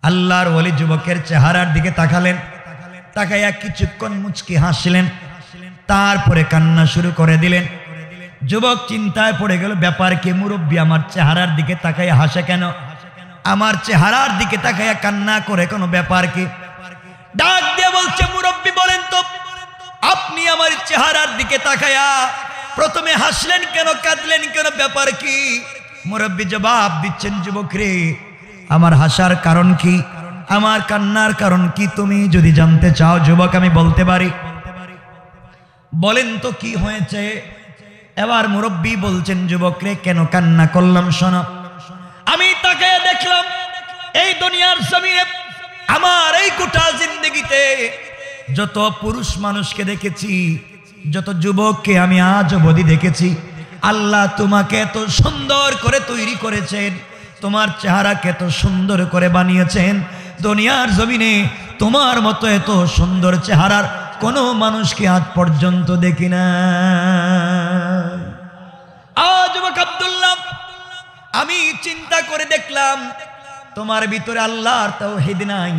আল্লাহর ওলি যুবকের চেহারার দিকে তাকালেন, তাকাইয়া কিছুক্ষণ মুচকি হাসলেন, তারপরে কান্না শুরু করে দিলেন। যুবক চিন্তায় পড়ে গেল, ব্যাপার কি? মুরব্বী আমার চেহারার দিকে তাকাইয়া হাসে কেন? আমার চেহারার দিকে তাকাইয়া কান্না করে কোনো ব্যাপার কি? ডাক দিয়ে বলছে, মুরব্বী বলেন তো, আপনি আমার চেহারার দিকে তাকাইয়া প্রথমে হাসলেন কেন, কাঁদলেন কেন, ব্যাপার কি? মুরব্বী জবাব দিচ্ছেন, যুবক রে, আমার হাসার কারণ কি, আমার কান্নার কারণ কি তুমি যদি জানতে চাও যুবক আমি বলতে পারি। বলেন তো কি হয়েছে? এবার মুরব্বী বলছেন, যুবক রে কেন কান্না করলাম শোনো। আমি তাকাইয়া দেখলাম এই দুনিয়ার জমিনে আমার এই গোটা জিন্দেগিতে যত পুরুষ মানুষকে দেখেছি, যত যুবককে আমি আজ অবধি দেখেছি, আল্লাহ তোমাকে এত সুন্দর করে তৈরি করেছেন, তোমার চেহারাকে এত সুন্দর করে বানিয়েছেন, দুনিয়ার জমিনে তোমার মতো এত সুন্দর চেহারার কোনো মানুষকে আজ পর্যন্ত দেখি না। যুবক আব্দুল্লাহ, আমি চিন্তা করে দেখলাম তোমার ভিতরে আল্লাহর তাওহীদ নাই,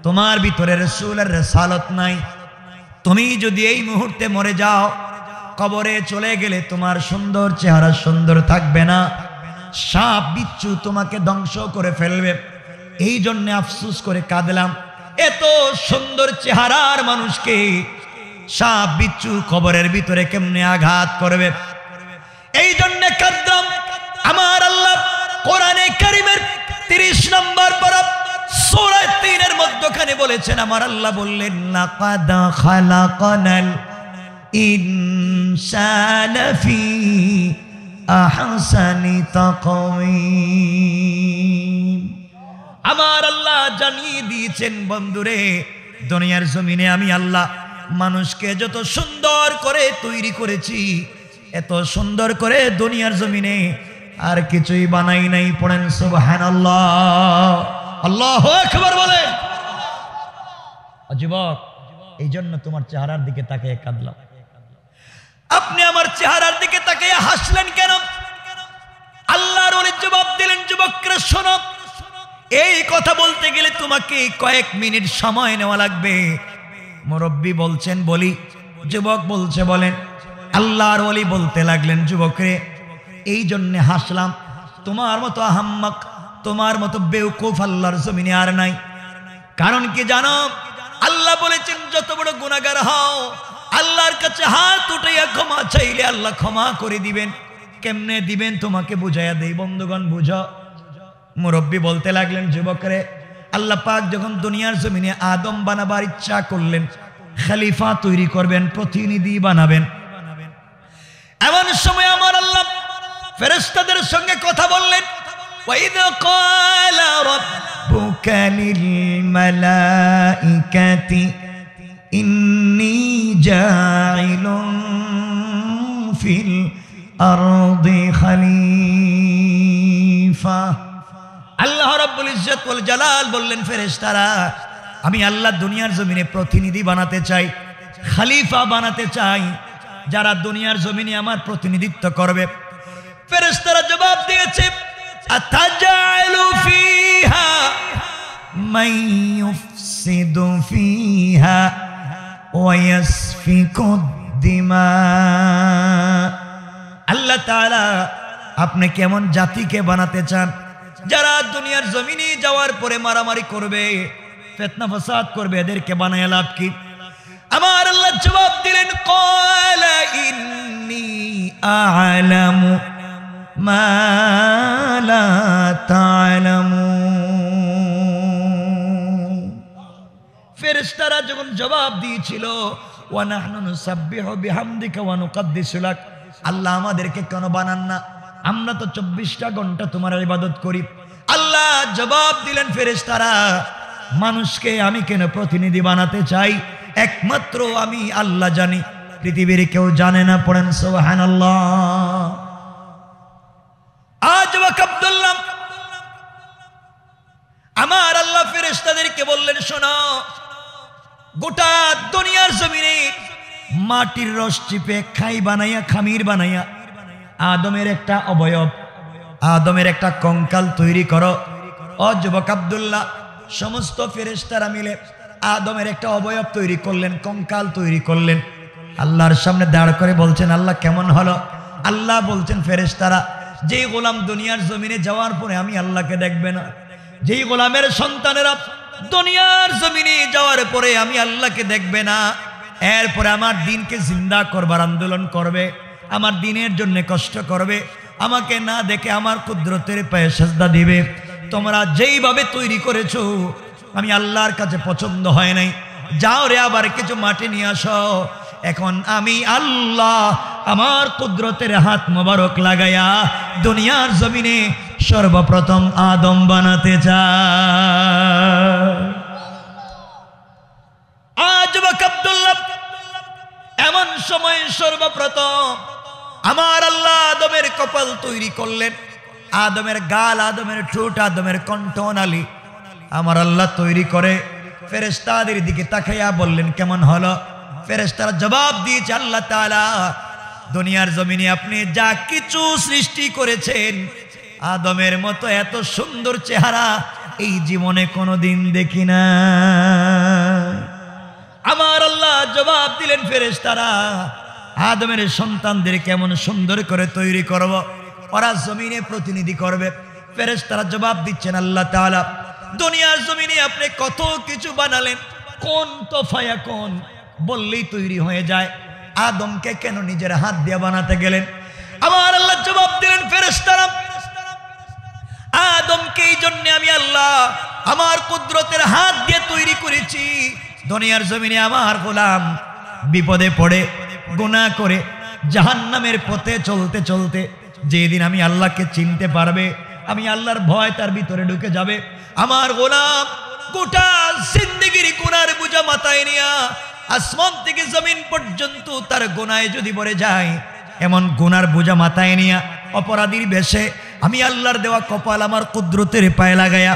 তোমার ভিতরে রাসূলের রিসালাত নাই। তুমি যদি এই মুহূর্তে মরে যাও, কবরে চলে গেলে তোমার সুন্দর চেহারা সুন্দর থাকবে না, সাপ বিচ্ছু তোমাকে ধ্বংস করে ফেলবে। এই জন্য আফসোস করে কাঁদলাম, এত সুন্দর চেহারার মানুষকে সাপ বিচ্ছু কবরের ভিতরে কেমনে আঘাত করবে, এই জন্য কাঁদলাম। আমার আল্লাহ কোরআনে কারীমের 30 নম্বর পারা সূরা 3 এর মধ্যখানে বলেছেন, আমার আল্লাহ বললেন, লাকাদ খালাকনাল ইনসানা ফি আহসানি তাকওয়িম। আমার আল্লাহ জানিয়ে দিয়েছেন, বন্ধুরে, দুনিয়ার জমিনে আমি আল্লাহ মানুষকে যত সুন্দর করে তৈরি করেছি, এত সুন্দর করে দুনিয়ার জমিনে আর কিছুই বানাই নাই। পড়েন সুবহানাল্লাহ, আল্লাহু আকবার বলেন। যুবক, এই জন্য তোমার চেহারার দিকে তাকিয়ে কাঁদলাম। আপনি আমার চেহারার দিকে তাকিয়ে হাসলেন কেন? আল্লাহর ওলি জবাব দিলেন, যুবকরা শোনো, এই কথা বলতে গেলে তোমাকে কয়েক মিনিট সময় নেওয়া লাগবে। মুরব্বী বলছেন বলি, যুবক বলছে বলেন। আল্লাহর ওলি বলতে লাগলেন, যুবকরে এই জন্যে হাসলাম, তোমার মতো আহাম্মক, তোমার মতো বেওকুফ আল্লাহর জমিনে আর নাই। কারণ কি জানো? আল্লাহ বলেছেন, যত বড় গুনাহগার হও, আল্লাহর কাছে হাত উঠাইয়া ক্ষমা চাইলে আল্লাহ ক্ষমা করে দিবেন। কেমনে দিবেন তোমাকে বুঝাইয়া দেই, বন্ধুগণ বুঝো। মুরব্বী বলতে লাগলেন, যুবকরে, আল্লাহ পাক যখন দুনিয়ার জমিনে আদম বানাবার ইচ্ছা করলেন, খলিফা তৈরি করবেন, প্রতিনিধি বানাবেন, এমন সময় আমার আল্লাহ ফেরেশতাদের সঙ্গে কথা বললেন। ওয়াইদ ক্বালা রাব্বুকা লিল মালাইকাতি ইন্নী জাইলুন ফিল আরদি খলিফা। আল্লাহ রাব্বুল ইজ্জত ওয়াল জালাল বললেন, ফেরেশতারা, আমি আল্লাহ দুনিয়ার জমিনে প্রতিনিধি বানাতে চাই, খলিফা বানাতে চাই, যারা দুনিয়ার জমিনে আমার প্রতিনিধিত্ব করবে। ফেরেশতারা জবাব দিয়েছে, আতাজালু ফিহা মান ইউফসিদু ফিহা ওয়া ইয়াসফিকুদ দিমা। আল্লাহ তাআলা আপনি কেমন জাতিকে বানাতে চান, যারা দুনিয়ার জমিনে যাওয়ার পরে মারামারি করবে, ফিতনা ফাসাদ করবে, এদেরকে বানায় লাভ কি? আমার আল্লাহ জবাব দিলেন, ক্বালা ইন্নী আ'লামু মা লা তা'লামুন। ফেরেশতারা যখন জবাব দিয়েছিল, ওয়া নাহনু নুসাব্বিহু বিহামদিকা ওয়া নুকদ্দিসু লাক, আল্লাহ আমাদেরকে কেন বানান না? আমরা তো 24টা ঘন্টা তোমার ইবাদত করি। আল্লাহ জবাব দিলেন, ফেরেশতারা, মানুষকে আমি কেন প্রতিনিধি বানাতে চাই, একমাত্র আমি আল্লাহ জানি, পৃথিবীর কেউ জানে না। পড়েন সুবহানাল্লাহ। আজ ওয়াক আব্দুল্লাহ, আমার আল্লাহ ফেরেশতাদেরকে বললেন, শোনো, গোটা দুনিয়ার জমিনে মাটির রস চিপে খাই বানাইয়া, খামির বানাইয়া আদমের একটা অবয়ব, আদমের একটা কঙ্কাল তৈরি করো। ও যুবক আব্দুল্লাহ, সমস্ত ফেরেশতারা মিলে আদমের একটা অবয়ব তৈরি করলেন, কঙ্কাল তৈরি করলেন, আল্লাহর সামনে দাঁড় করে বলছেন, আল্লাহ কেমন হলো? আল্লাহ বলছেন, ফেরেশতারা, যেই গোলাম দুনিয়ার জমিনে যাওয়ার পরে আমি আল্লাহকে দেখবে না, যেই গোলামের সন্তানেরা দুনিয়ার জমিনে যাওয়ার পরে আমি আল্লাহকে দেখবে না, এরপরে আমার দিনকে জিন্দা করবার আন্দোলন করবে, আমার দিনের জন্য কষ্ট করবে, আমাকে না দেখে আমার কুদরতের পায়ে সিজদা দিবে, তোমরা যেইভাবে তৈরি করেছো আমি আল্লাহর কাছে পছন্দ হয় নাই, যাও রে আবার কিছু মাটি নিয়ে আসো, এখন আমি আল্লাহ আমার কুদরতের হাত মোবারক লাগাইয়া দুনিয়ার জমিনে সর্বপ্রথম আদম বানাতে চাই। যুবক আব্দুল্লাহ, এমন সময় সর্বপ্রথম আমার আল্লাহ আদমের কপাল তৈরি করলেন, আদমের গাল, আদমের ঠোঁট, আদমের কণ্ঠনালী আমার আল্লাহ তৈরি করে ফেরেশতাদের দিকে তাকাইয়া বললেন, কেমন হলো? ফেরেশতারা জবাব দিয়েছে, আল্লাহ তাআলা দুনিয়ার জমিনে আপনি যা কিছু সৃষ্টি করেছেন আদমের মতো এত সুন্দর চেহারা এই জীবনে কোনোদিন দেখি না। আমার আল্লাহ জবাব দিলেন, ফেরেশতারা আদমের সন্তানদের কেমন সুন্দর করে তৈরি করব, ওরা জমিনে প্রতিনিধি করবে। ফেরেশতারা জবাব দিচ্ছেন, আল্লাহ তাআলা দুনিয়ার জমিনে আপনি কত কিছু বানালেন, কোন তো ফায়াকুন বললেই তৈরি হয়ে যায়, আদমকে কেন নিজের হাত দিয়ে বানাতে গেলেন? আমার আল্লাহ জবাব দিলেন, ফেরেশতারা আদমকে এই জন্য আমি আল্লাহ আমার কুদরতের হাত দিয়ে তৈরি করেছি, দুনিয়ার জমিনে আমার গোলাম বিপদে পড়ে গুনাহ করে জাহান্নামের পথে চলতে চলতে যেদিন আমি আল্লাহকে চিনতে পারবে, আমি আল্লাহর ভয় তার ভিতরে ঢুকে যাবে, আমার গোলাম গোটা জিন্দেগির গুনার বোঝা মাথায় নিয়া আসমান থেকে জমিন পর্যন্ত তার গুনায় যদি ভরে যায়, এমন গুনার বোঝা মাথায় নিয়া অপরাধীর বেশে আমি আল্লাহর দেওয়া কপাল আমার কুদরতের পায়ে লাগায়া,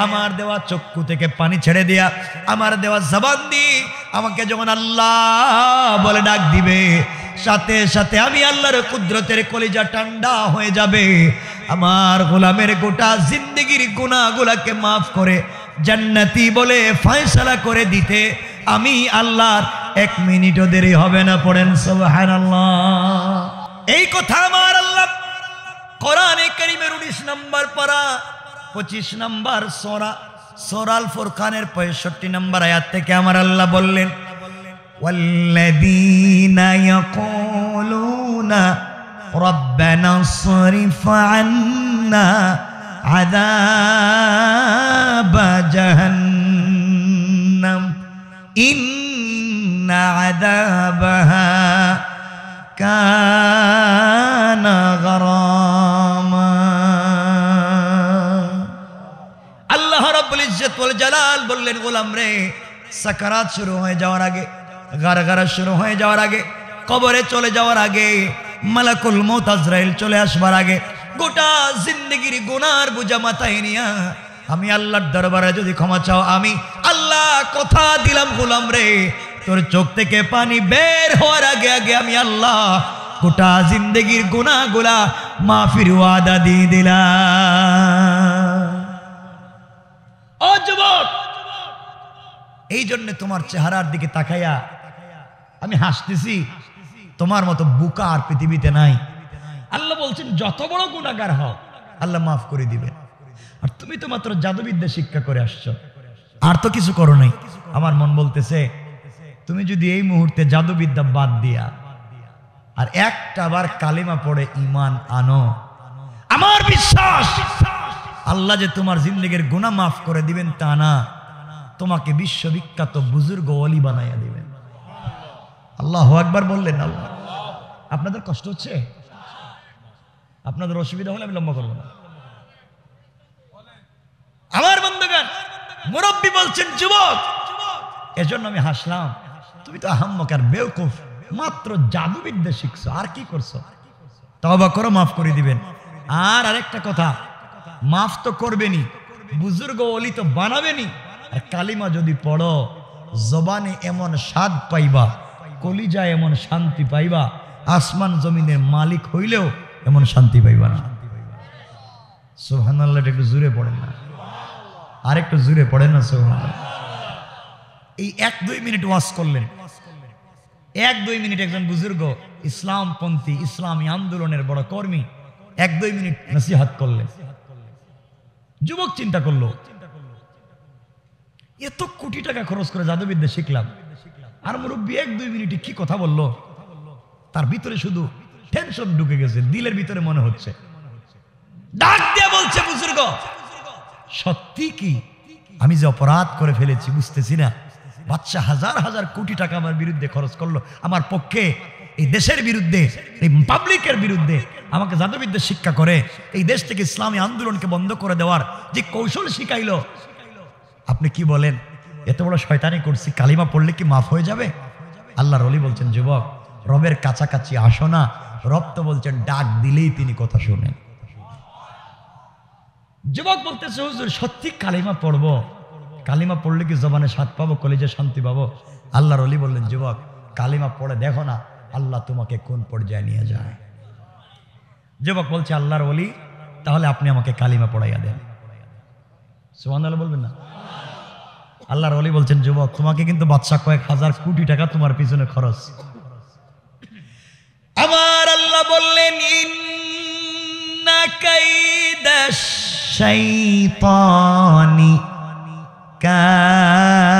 আমার দেওয়া চক্ষু থেকে পানি ছেড়ে দিয়া, আমার দেওয়া জবান দিয়ে আমাকে যখন আল্লাহ বলে ডাক দিবে, সাথে সাথে আমি আল্লাহর কুদরতের কলিজা ঠান্ডা হয়ে যাবে, আমার গোলামের গোটা জিন্দেগির গুনাহগুলোকে মাফ করে জান্নাতি বলে ফয়সালা করে দিতে আমি আল্লাহর 1 মিনিটও দেরি হবে না। পড়েন সুবহানাল্লাহ। এই কথা আমার আল্লাহ কোরআনে কারীমের 19 নম্বর পারা 25 নম্বর সূরা আল ফুরকানের 65 নম্বর আয়াত থেকে আমার আল্লাহ বললেন, ওয়াল্লাযীনা ইয়াকুলুনা রব্বানা সরিফ আন্না আযাবা জাহান্নাম ইন্না আযাবাহা কানা গরামা। আল্লাহ রাব্বুল ইজ্জত ওয়াল জালাল বললেন, গোলাম রে, সাকারাত শুরু হয়ে যাওয়ার আগে, গারগারা শুরু হয়ে যাওয়ার আগে, কবরে চলে যাওয়ার আগে, মালাকুল মউত আজরাইল চলে আসবার আগে, গোটা জিন্দেগির গুনার বোঝা মাথায় নিয়া আমি আল্লাহর দরবারে যদি ক্ষমা চাও, আমি আল্লাহ কথা দিলাম গোলাম রে, তোর চোখ থেকে পানি বের হওয়ার আগে আগে আমি আল্লাহ গোটা জিন্দেগির গুনাহগুলা মাফির ওয়াদা দিয়ে দিলাম। ও যুবক, এই জন্য তোমার চেহারার দিকে তাকাইয়া আমি হাসতেছি, তোমার মতো বোকা আর পৃথিবীতে নাই। আল্লাহ বলছেন, যত বড় গুনাহগার হও আল্লাহ মাফ করে দিবেন। আর তুমি তো মাত্র জাদুবিদ্যা শিক্ষা করে আসছো, আর তো কিছু করো নাই। আমার মন বলতেছে, তুমি যদি এই মুহূর্তে জাদুবিদ্যা বাদ দিয়া আর একটা বার কালিমা পড়ে ঈমান আনো, আমার বিশ্বাস আল্লাহ যে তোমার জিন্দেগির গুনাহ মাফ করে দিবেন তা না, তোমাকে বিশ্ববিখ্যাত বুজুর্গ ওলি বানাইয়া দিবেন। আল্লাহু আকবার বললেন। আল্লাহ, আপনাদের কষ্ট হচ্ছে? আপনাদের অসুবিধা হলে আমি লম্বা করবো না। আমার বন্ধুগণ, মুরব্বী বলছেন, যুবক, এজন্য আমি হাসলাম, তুমি তো আহাম্মক আর বেওকুফ, মাত্র জাদুবিদ্যা শিখছো, আর কি করছো? তওবা করো, মাফ করে দিবেন। আর আরেকটা কথা, মাফ তো করবেনি, বুজুর্গ ওলি তো বানাবেনি। আর কালিমা যদি পড়ো, জবানে এমন স্বাদ পাইবা, কলিজায় এমন শান্তি পাইবা, আসমান জমিনের মালিক হইলেও এমন শান্তি পাইবা না। সুবহানাল্লাহ, একটু জোরে পড়েন না। আর একটু জোরে পড়েন না সুবহানাল্লাহ। এই 1-2 মিনিট ওয়াজ করলেন, 1-2 মিনিট একজন বুজুর্গ ইসলামপন্থী ইসলামী আন্দোলনের বড় কর্মী 1-2 মিনিট নসিহত করলেন। যুবক চিন্তা করলো, এত কোটি টাকা খরচ করে জাদুবিদ্যা শিখলাম, আর মুরব্বী 1-2 মিনিটে কি কথা বললো। তার ভিতরে শুধু টেনশন ঢুকে গেছে, দিলের ভিতরে মনে হচ্ছে, ডাক দিয়ে বলছে, বুজুর্গ সত্যি কি আমি যে অপরাধ করে ফেলেছি বুঝতেছি না। বাদশা হাজার হাজার কোটি টাকা আমার বিরুদ্ধে খরচ করলো, আমার পক্ষে এই দেশের বিরুদ্ধে, এই পাবলিকের বিরুদ্ধে আমাকে জাদুবিদ্যা শিক্ষা করে এই দেশ থেকে ইসলামী আন্দোলনকে বন্ধ করে দেওয়ার যে কৌশল শিখাইলো, আপনি কি বলেন এত বড় শয়তানি করছি, কালিমা পড়লে কি মাফ হয়ে যাবে? আল্লাহর ওলি বলছেন, যুবক রবের কাছাকাছি আসো না, রব তো বলছেন ডাক দিলেই তিনি কথা শোনেন। যুবক বলতেছে, হুজুর সত্যি কালিমা পড়বো, কালিমা পড়লে কি জবানে স্বাদ পাবো, কলিজে শান্তি পাবো? আল্লাহর ওলি বললেন, যুবক কালিমা পড়ে দেখো না আল্লাহ তোমাকে কোন পর্যায়ে নিয়ে যায়। যুবক বলছে, আল্লাহর ওলি তাহলে আপনি আমাকে কালিমা পড়াইয়া দেন। সুবহানাল্লাহ বলবেন না? আল্লাহর ওলি বলছেন, যুবক তোমাকে কিন্তু বাদশা কয়েক হাজার কোটি টাকা তোমার পিছনে খরচ। আমার আল্লাহ বললেন, ইন্না কাইদাশ শাইতানি কানা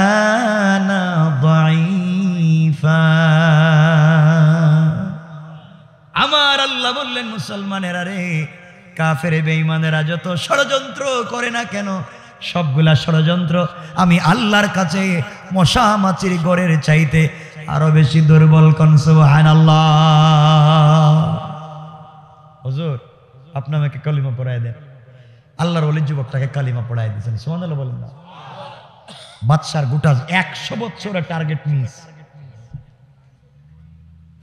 দাঈফা। আমার আল্লাহ বললেন, মুসলমানেরা রে, কাফের বেঈমানেরা যত ষড়যন্ত্র করে না কেন, সবগুলা ষড়যন্ত্র আমি আল্লাহর কাছে মশা মাছির গড়ের চাইতে আরো বেশি দুর্বল। কোন সুবহানাল্লাহ। হুজুর আপনি আমাকে কালিমা পড়ায় দেন। আল্লাহর ওলি যুবকটাকে কালিমা পড়ায় দিয়েছেন। সুবহানাল্লাহ বলেন না? বাদশার গোটা 100 বছরের টার্গেট মিস,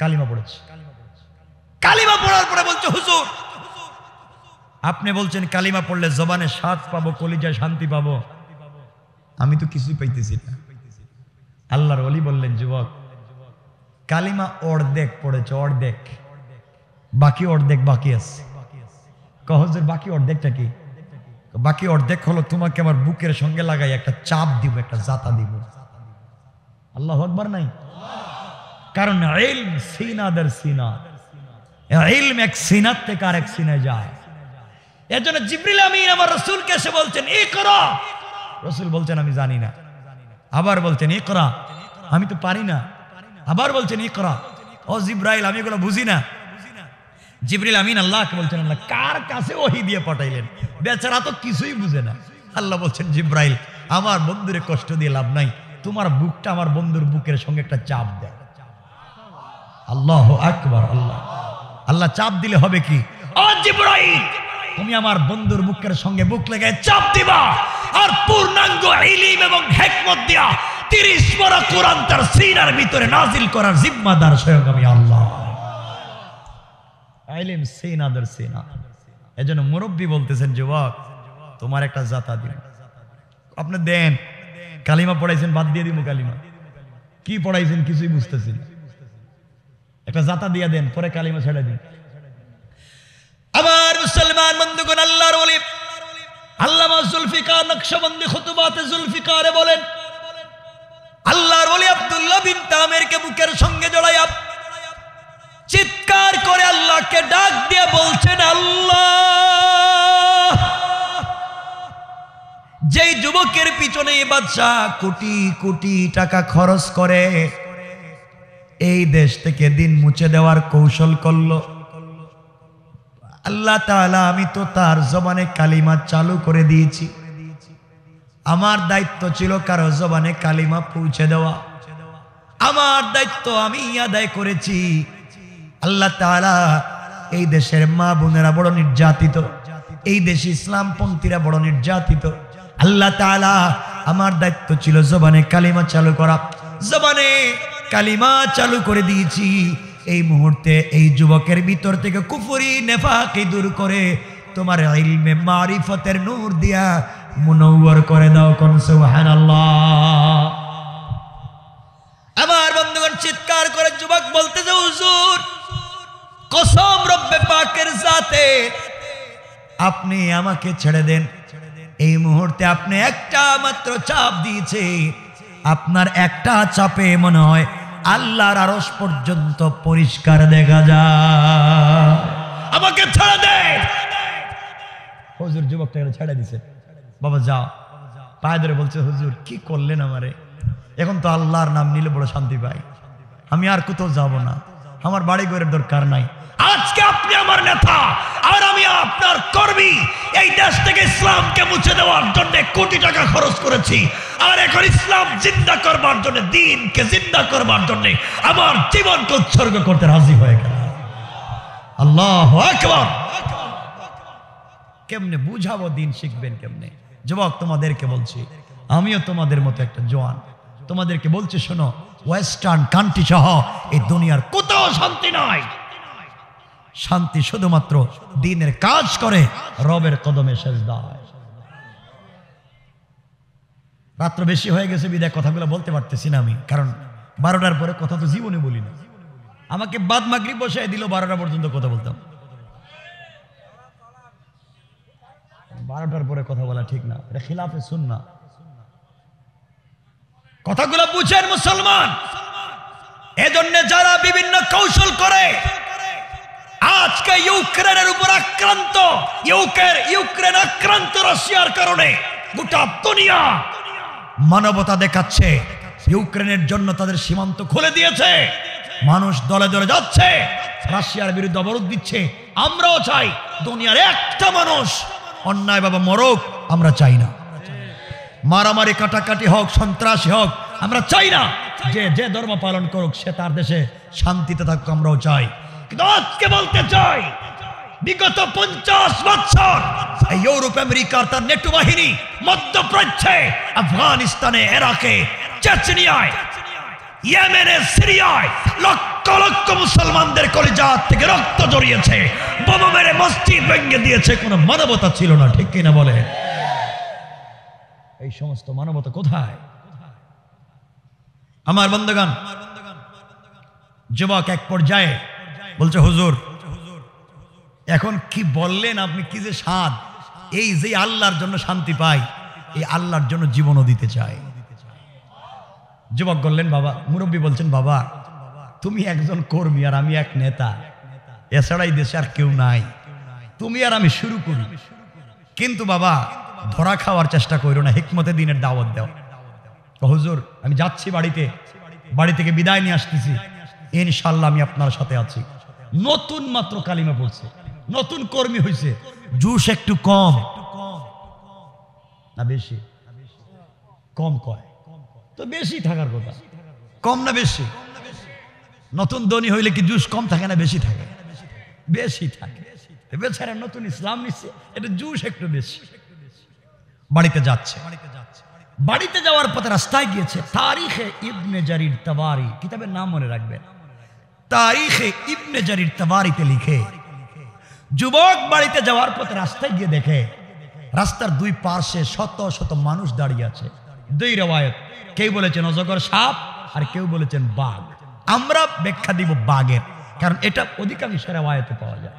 কালিমা পড়েছে। কালিমা পড়ার পরে বলছে, হুজুর আপনি বলছেন কালিমা পড়লে জবানে স্বাদ পাবো, কলিজায় শান্তি পাবো, আমি তো কিছুই পাইতেছি না। আল্লাহর ওলি বললেন, যুবক কালিমা অর্ধেক পড়েছে, অর্ধেক, বাকি অর্ধেক বাকি আছে। হুজুর বাকি অর্ধেকটা কি? বাকি অর্ধেক হলো তোমাকে আমার বুকের সঙ্গে লাগাই একটা চাপ দিব, একটা জাতা দিব। আল্লাহু আকবার নাই? কারণ ইলম সিনাদের সিনা, ইলম এক সিনাত থেকে আরেক সিনায় যায়। এজন্য জিবরিল আমিন আমার রাসূলকে এসে বলছেন, ইকরা। রাসূল বলছেন আমি জানি না। আবার বলছেন ইকরা, আমি তো পারি না। আবার বলছেন ইকরা। ও জিবরাইল আমি এগুলো বুঝি না। জিবরিল আমিন আল্লাহকে বলছেন, আল্লাহ কার কাছে ওহী দিয়ে পাঠাইলেন, বেচারা তো কিছুই বুঝে না। আল্লাহ বলছেন, জিবরাইল আমার বন্ধুরে কষ্ট দিয়ে লাভ নাই, তোমার বুকটা আমার বন্ধুর বুকের সঙ্গে একটা চাপ দেয়। আল্লাহু আকবার। আল্লাহ আল্লাহ চাপ দিলে হবে কি? ও জিবরাইল তুমি আমার বন্ধুর বুকের সঙ্গে বুক লাগায় চাপ দিবা, আর পূর্ণাঙ্গ ইলম এবং হিকমত দিয়া 30 পারা কোরআন তার সিনার ভিতরে নাজিল করার জিম্মাদার স্বয়ং আমি আল্লাহ। ইলম সিনাদের সিনা। এজন্য মুরব্বী বলতেছেন, যুবক তোমার একটা জাতা দিন, আপনি দেন। কালিমা পড়াইছেন, বাদ দিয়ে দিব কালিমা। কি পড়াইছেন কিছুই বুঝতেছি না, একটা জাতা দিয়ে দেন, পরে কালিমা ছেড়ে দিন। আবার মুসলমান বন্ধুগণ, আল্লাহর ওলি আল্লামা জুলফিকার নকশবন্দি খুতুবাতে জুলফিকারে বলেন, আল্লাহর ওলি আব্দুল্লাহ বিন তামিরকে বুকের সঙ্গে জড়াইয়া চিৎকার করে আল্লাহকে ডাক দিয়ে বলছেন, আল্লাহ যেই যুবকের পিছনে বাদশাহ কোটি কোটি টাকা খরচ করে এই দেশ থেকে দিন মুছে দেওয়ার কৌশল করলো, আল্লাহ তাআলা আমি তো তার জবানে কালিমা চালু করে দিয়েছি। আমার দায়িত্ব ছিল কারো জবানে কালিমা পৌঁছে দেওয়া, আমার দায়িত্ব আমি আদায় করেছি। আল্লাহ তাআলা এই দেশের মা বোনেরা বড় নির্যাতিত, এই দেশে ইসলামপন্থীরা বড় নির্যাতিত। আল্লাহ তাআলা আমার দায়িত্ব ছিল জবানে কালিমা চালু করা, জবানে কালিমা চালু করে দিয়েছি। এই মুহূর্তে এই যুবকের ভিতর থেকে কুফরি নেফাকি দূর করে তোমার ইলমে মারিফতের নূর দিয়া মুনওয়ার করে দাও। কোন সুবহানাল্লাহ। আমার বন্ধুগণ চিৎকার করে যুবক বলতেছে, হুজুর কসম রব্বে পাকের জাতে আপনি আমাকে ছেড়ে দেন, এই মুহূর্তে আপনি একটা মাত্র চাপ দিয়েছে, আপনার একটা চাপে মনে হয় আল্লাহর আরশ পর্যন্ত পরিষ্কার দেখা যায়। আমাকে ছেড়ে দে। হুজুর যুবকটাকে ছেড়ে দিছে। বাবা যাও, পায়ে ধরে বলছে, হুজুর কি করলেন আমারে? এখন তো আল্লাহর নাম নিলে বড় শান্তি পাই, আমি আর কোথাও যাব না, আমার বাড়ি ঘরের দরকার নাই। আজকে আপনি আমার নেতা আর আমি আপনার কর্মী। এই দেশ থেকে ইসলামকে মুছে দেওয়ার জন্য কোটি টাকা খরচ করেছি, আর এখন ইসলাম জিন্দা করবার জন্য, দ্বীনকে জিন্দা করবার জন্য আমার জীবনকে উৎসর্গ করতে রাজি হয়ে গেল। আল্লাহু আকবার। কেমনে বুঝাবো, দিন শিখবেন কেমনে? যুবক তোমাদেরকে বলছি, আমিও তোমাদের মতো একটা জওয়ান, তোমাদেরকে বলছি শোনো, ওয়েস্টার্ন কান্ট্রি সহ এই দুনিয়ার কোথাও শান্তি নাই। শান্তি শুধুমাত্র দ্বীনের কাজ করে রবের কদমে সেজদা হয়। রাত্র বেশি হয়ে গেছে বিদায় কথাগুলো বলতে পারতেছি না আমি, কারণ 12টার পরে কথা তো জীবনে বলি না। আমাকে বাদ মাগরিব বসায় দিল, 12টা পর্যন্ত কথা বলতাম। 12টার পরে কথা বলা ঠিক না, এটা খিলাফে সুন্নাহ। কথাগুলো বুঝেন মুসলমান। এজন্য যারা বিভিন্ন কৌশল করে আজকে ইউক্রেনের উপর আক্রান্ত, ইউক্রেন আক্রান্ত রাশিয়ার কারণে গোটা দুনিয়া মানবতা দেখাচ্ছে। ইউক্রেনের জন্য তাদের সীমান্ত খুলে দিয়েছে, মানুষ দলে দলে যাচ্ছে, রাশিয়ার বিরুদ্ধে অবরোধ দিচ্ছে। আমরাও চাই দুনিয়ার একটা মানুষ অন্যায় বাবা মরক, আমরা চাই না। মারামারি কাটাকাটি হোক, সন্ত্রাসী হোক, আমরা চাই না। যে ধর্ম পালন করুক সে তার দেশে শান্তিতে থাকুক, আমরাও চাই। কিন্তু আজকে বলতে চাই, বিগত 50 বছর ইউরোপ আমেরিকার তার নেটো বাহিনী মধ্যপ্রাচ্যে, আফগানিস্তানে, ইরাকে, চেচনিয়ায়, ইয়েমেনে, সিরিয়ায় লক্ষ লক্ষ মুসলমানদের কলিজা থেকে রক্ত জড়িয়েছে, বোমা মেরে মসজিদ ভেঙে দিয়েছে। কোনো মানবতা ছিল না, ঠিক কিনা বলে? এই সমস্ত মানবতা কোথায়? আমার বন্ধুগণ, যুবক এক পর্যায়ে বলছে, হুজুর এখন কি বললেন আপনি, কি যে স্বাদ, এই যে আল্লাহর জন্য শান্তি পাই, এই আল্লাহর জন্য জীবনও দিতে চাই। যুবক বললেন, বাবা, মুরব্বী বলছেন, বাবা তুমি একজন কর্মী আর আমি এক নেতা, এছাড়া এই দেশে আর কেউ নাই, তুমি আর আমি শুরু করি। কিন্তু বাবা ধরা খাওয়ার চেষ্টা করো না, হিকমতে দিনের দাওয়াত দাও। হুজুর আমি যাচ্ছি বাড়িতে, বাড়ি থেকে বিদায় নিয়ে আসতেছি, ইনশাআল্লাহ আমি আপনার সাথে আছি। নতুন মাত্র কালিমা বলছে, নতুন কর্মী হয়েছে, জুস একটু কম না বেশি? কম কয় তো বেশি থাকার কথা, কম না বেশি? নতুন ধনী হইলে কি জুস কম থাকে না বেশি থাকে? বেশি থাকে। বেচারা নতুন ইসলাম নিচ্ছে, এটা জুস একটু বেশি। বাড়িতে যাচ্ছে, বাড়িতে যাওয়ার পথে রাস্তায় গিয়েছে তারিখে ইবনে জারির তাবারি, কিতাবের নাম মনে রাখবেন, তারিখে ইবনে জারির তাবারিতে লিখে, যুবক বাড়িতে যাওয়ার পথে রাস্তায় গিয়ে দেখে রাস্তার দুই পার্শ্বে শত শত মানুষ দাঁড়িয়ে আছে। দুই রওয়ায়াত, কেউ বলেছেন অজগর সাপ আর কেউ বলেছেন বাঘ। আমরা ব্যাখ্যা দিব বাঘের, কারণ এটা অধিকাংশ রওয়ায়াতে পাওয়া যায়।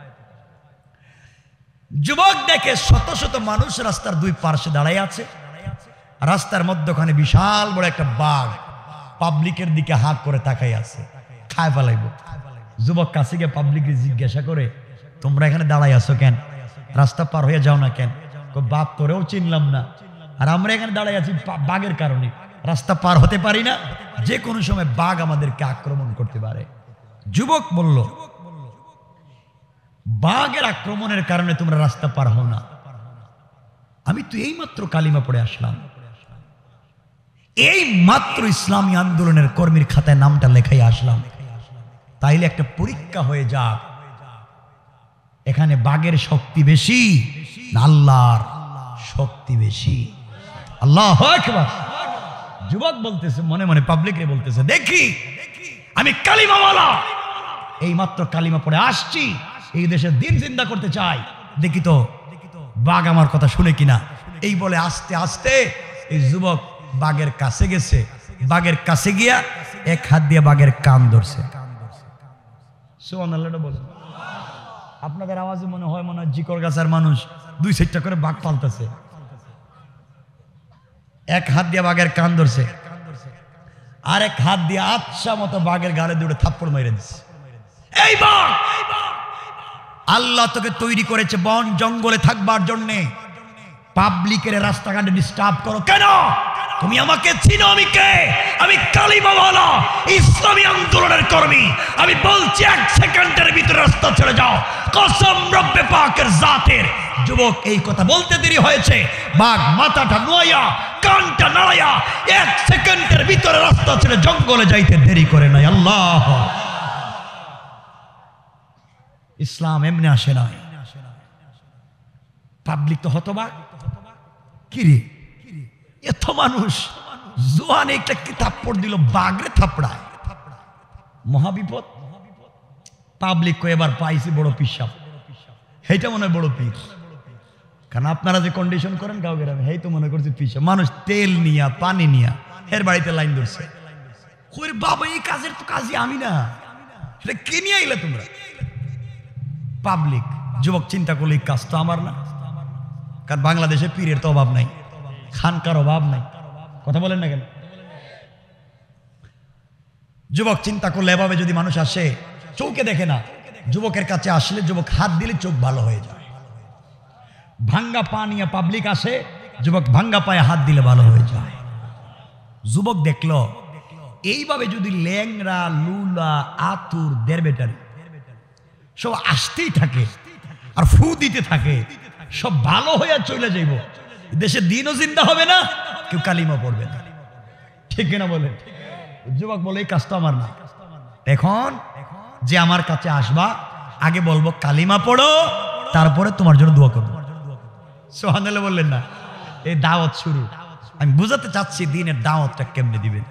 যুবক দেখে শত শত মানুষ রাস্তার দুই পার্শ্বে দাঁড়ায় আছে, রাস্তার মধ্যখানে বিশাল বড় একটা বাঘ পাবলিকের দিকে হাত করে তাকাই আছে, খায় ফেলাইব। যুবক কাছে গিয়ে পাবলিক জিজ্ঞাসা করে, তোমরা এখানে দাঁড়াই আছো কেন? রাস্তা পার হয়ে যাও না কেন? বাপ তোরেও চিনলাম না, আর আমরা এখানে দাঁড়াই আছি বাঘের কারণে, রাস্তা পার হতে পারি না, যে কোনো সময় বাঘ আমাদেরকে আক্রমণ করতে পারে। যুবক বলল, বাঘের আক্রমণের কারণে তোমরা রাস্তা পার হও না, আমি তো এই মাত্র কালিমা পড়ে আসলাম, এই মাত্র ইসলামী আন্দোলনের কর্মীর খাতায় নামটা লেখাই আসলাম, তাইলে একটা পরীক্ষা হয়ে যাক, এখানে বাঘের শক্তি বেশি না আল্লাহর শক্তি বেশি? আল্লাহু আকবার। যুবক বলতেছে মনে মনে, পাবলিকরে বলতেছে, দেখি আমি কালিমাওয়ালা, এই মাত্র কালিমা পড়ে আসছি, এই দেশের দিন জিন্দা করতে চাই, দেখি তো বাঘ আমার কথা শুনে কিনা। এই বলে আস্তে আস্তে এই যুবক বাঘের কাছে গেছে, বাঘের কাছে গিয়া এক হাত দিয়ে বাঘের কান ধরছে। সুবহানাল্লাহ বলেন। আপনাদের আওয়াজে মনে হয় জিকর গাছার মানুষ দুই চারটা করে বাঘ পালতেছে। এক হাত দিয়ে বাঘের কান ধরছে, আর এক হাত দিয়ে আচ্ছা মতো বাঘের গালে দুটো থাপ্পড় মেরে দিচ্ছে। এই বাঘ, আল্লাহ তোকে তৈরি করেছে বন জঙ্গলে থাকবার জন্যে, পাবলিকের রাস্তাঘাটে ডিস্টার্ব করো কেন? তুমি আমাকে চিনো, আমি কে? আমি কালিমাওয়ালা ইসলামী আন্দোলনের কর্মী। আমি বলছি 1 সেকেন্ডের ভিতরে রাস্তা ছেড়ে যাও, কসম রব্বে পাকের জাতের। যুবক এই কথা বলতে দেরি হয়েছে, বাঘ মাথাটা নোয়া কানটা নাড়ায়া 1 সেকেন্ডের ভিতরে রাস্তা ছেড়ে জঙ্গলে যাইতে দেরি করে নাই। আল্লাহ, ইসলাম এমনি আসে নাই। পাবলিক তো হতবাক, কিরে এত মানুষ, জোয়ান একটা কি থাপ্পড় দিল, বাঘরে থাপড়ায়, মহাবিপদ। পাবলিক কো এবার পাইছি বড় পিসাব, সেইটা মনে হয় বড় পীর। কারণ আপনারা যে কন্ডিশন করেন গাঁও গ্রামে, সেই তো মনে করছে পিসাব। মানুষ তেল নিয়া পানি নিয়া এর বাড়িতে লাইন ধরছে। কই বাবা, এই কাজের তো কাজই আমি না, এটা কে নিয়ে আইলে তোমরা? পাবলিক। যুবক চিন্তা করলে এই কাজ তো আমার না, কারণ বাংলাদেশে পীরের তো অভাব নাই, খানকার অভাব নাই। কথা বলেন না কেন? যুবক চিন্তা করলে এভাবে যদি মানুষ আসে, চৌকে দেখে না, যুবকের কাছে আসলে যুবক হাত দিলে চোখ ভালো হয়ে যায়। ভাঙ্গা পা নিয়ে পাবলিক আসে, যুবক ভাঙ্গা পায়ে হাত দিলে ভালো হয়ে যায়। যুবক দেখলো এইভাবে যদি ল্যাংরা লুলা আতুর দের বেটারি সব আসতেই থাকে আর ফু দিতে থাকে, সব ভালো হয়ে চলে যাইব, দেশে দিনও জিন্দা হবে না, কেউ কালিমা পড়বে না। ঠিক কিনা বলে? যুবক বলে এই কাজটা আমার না। এখন যে আমার কাছে আসবা, আগে বলবো কালিমা পড়ো, তারপরে তোমার জন্য দোয়া করবো। সুবহানাল্লাহ বললেন না? এই দাওয়াত শুরু। আমি বুঝাতে চাচ্ছি দিনের দাওয়াতটা কেমনে দিবেন।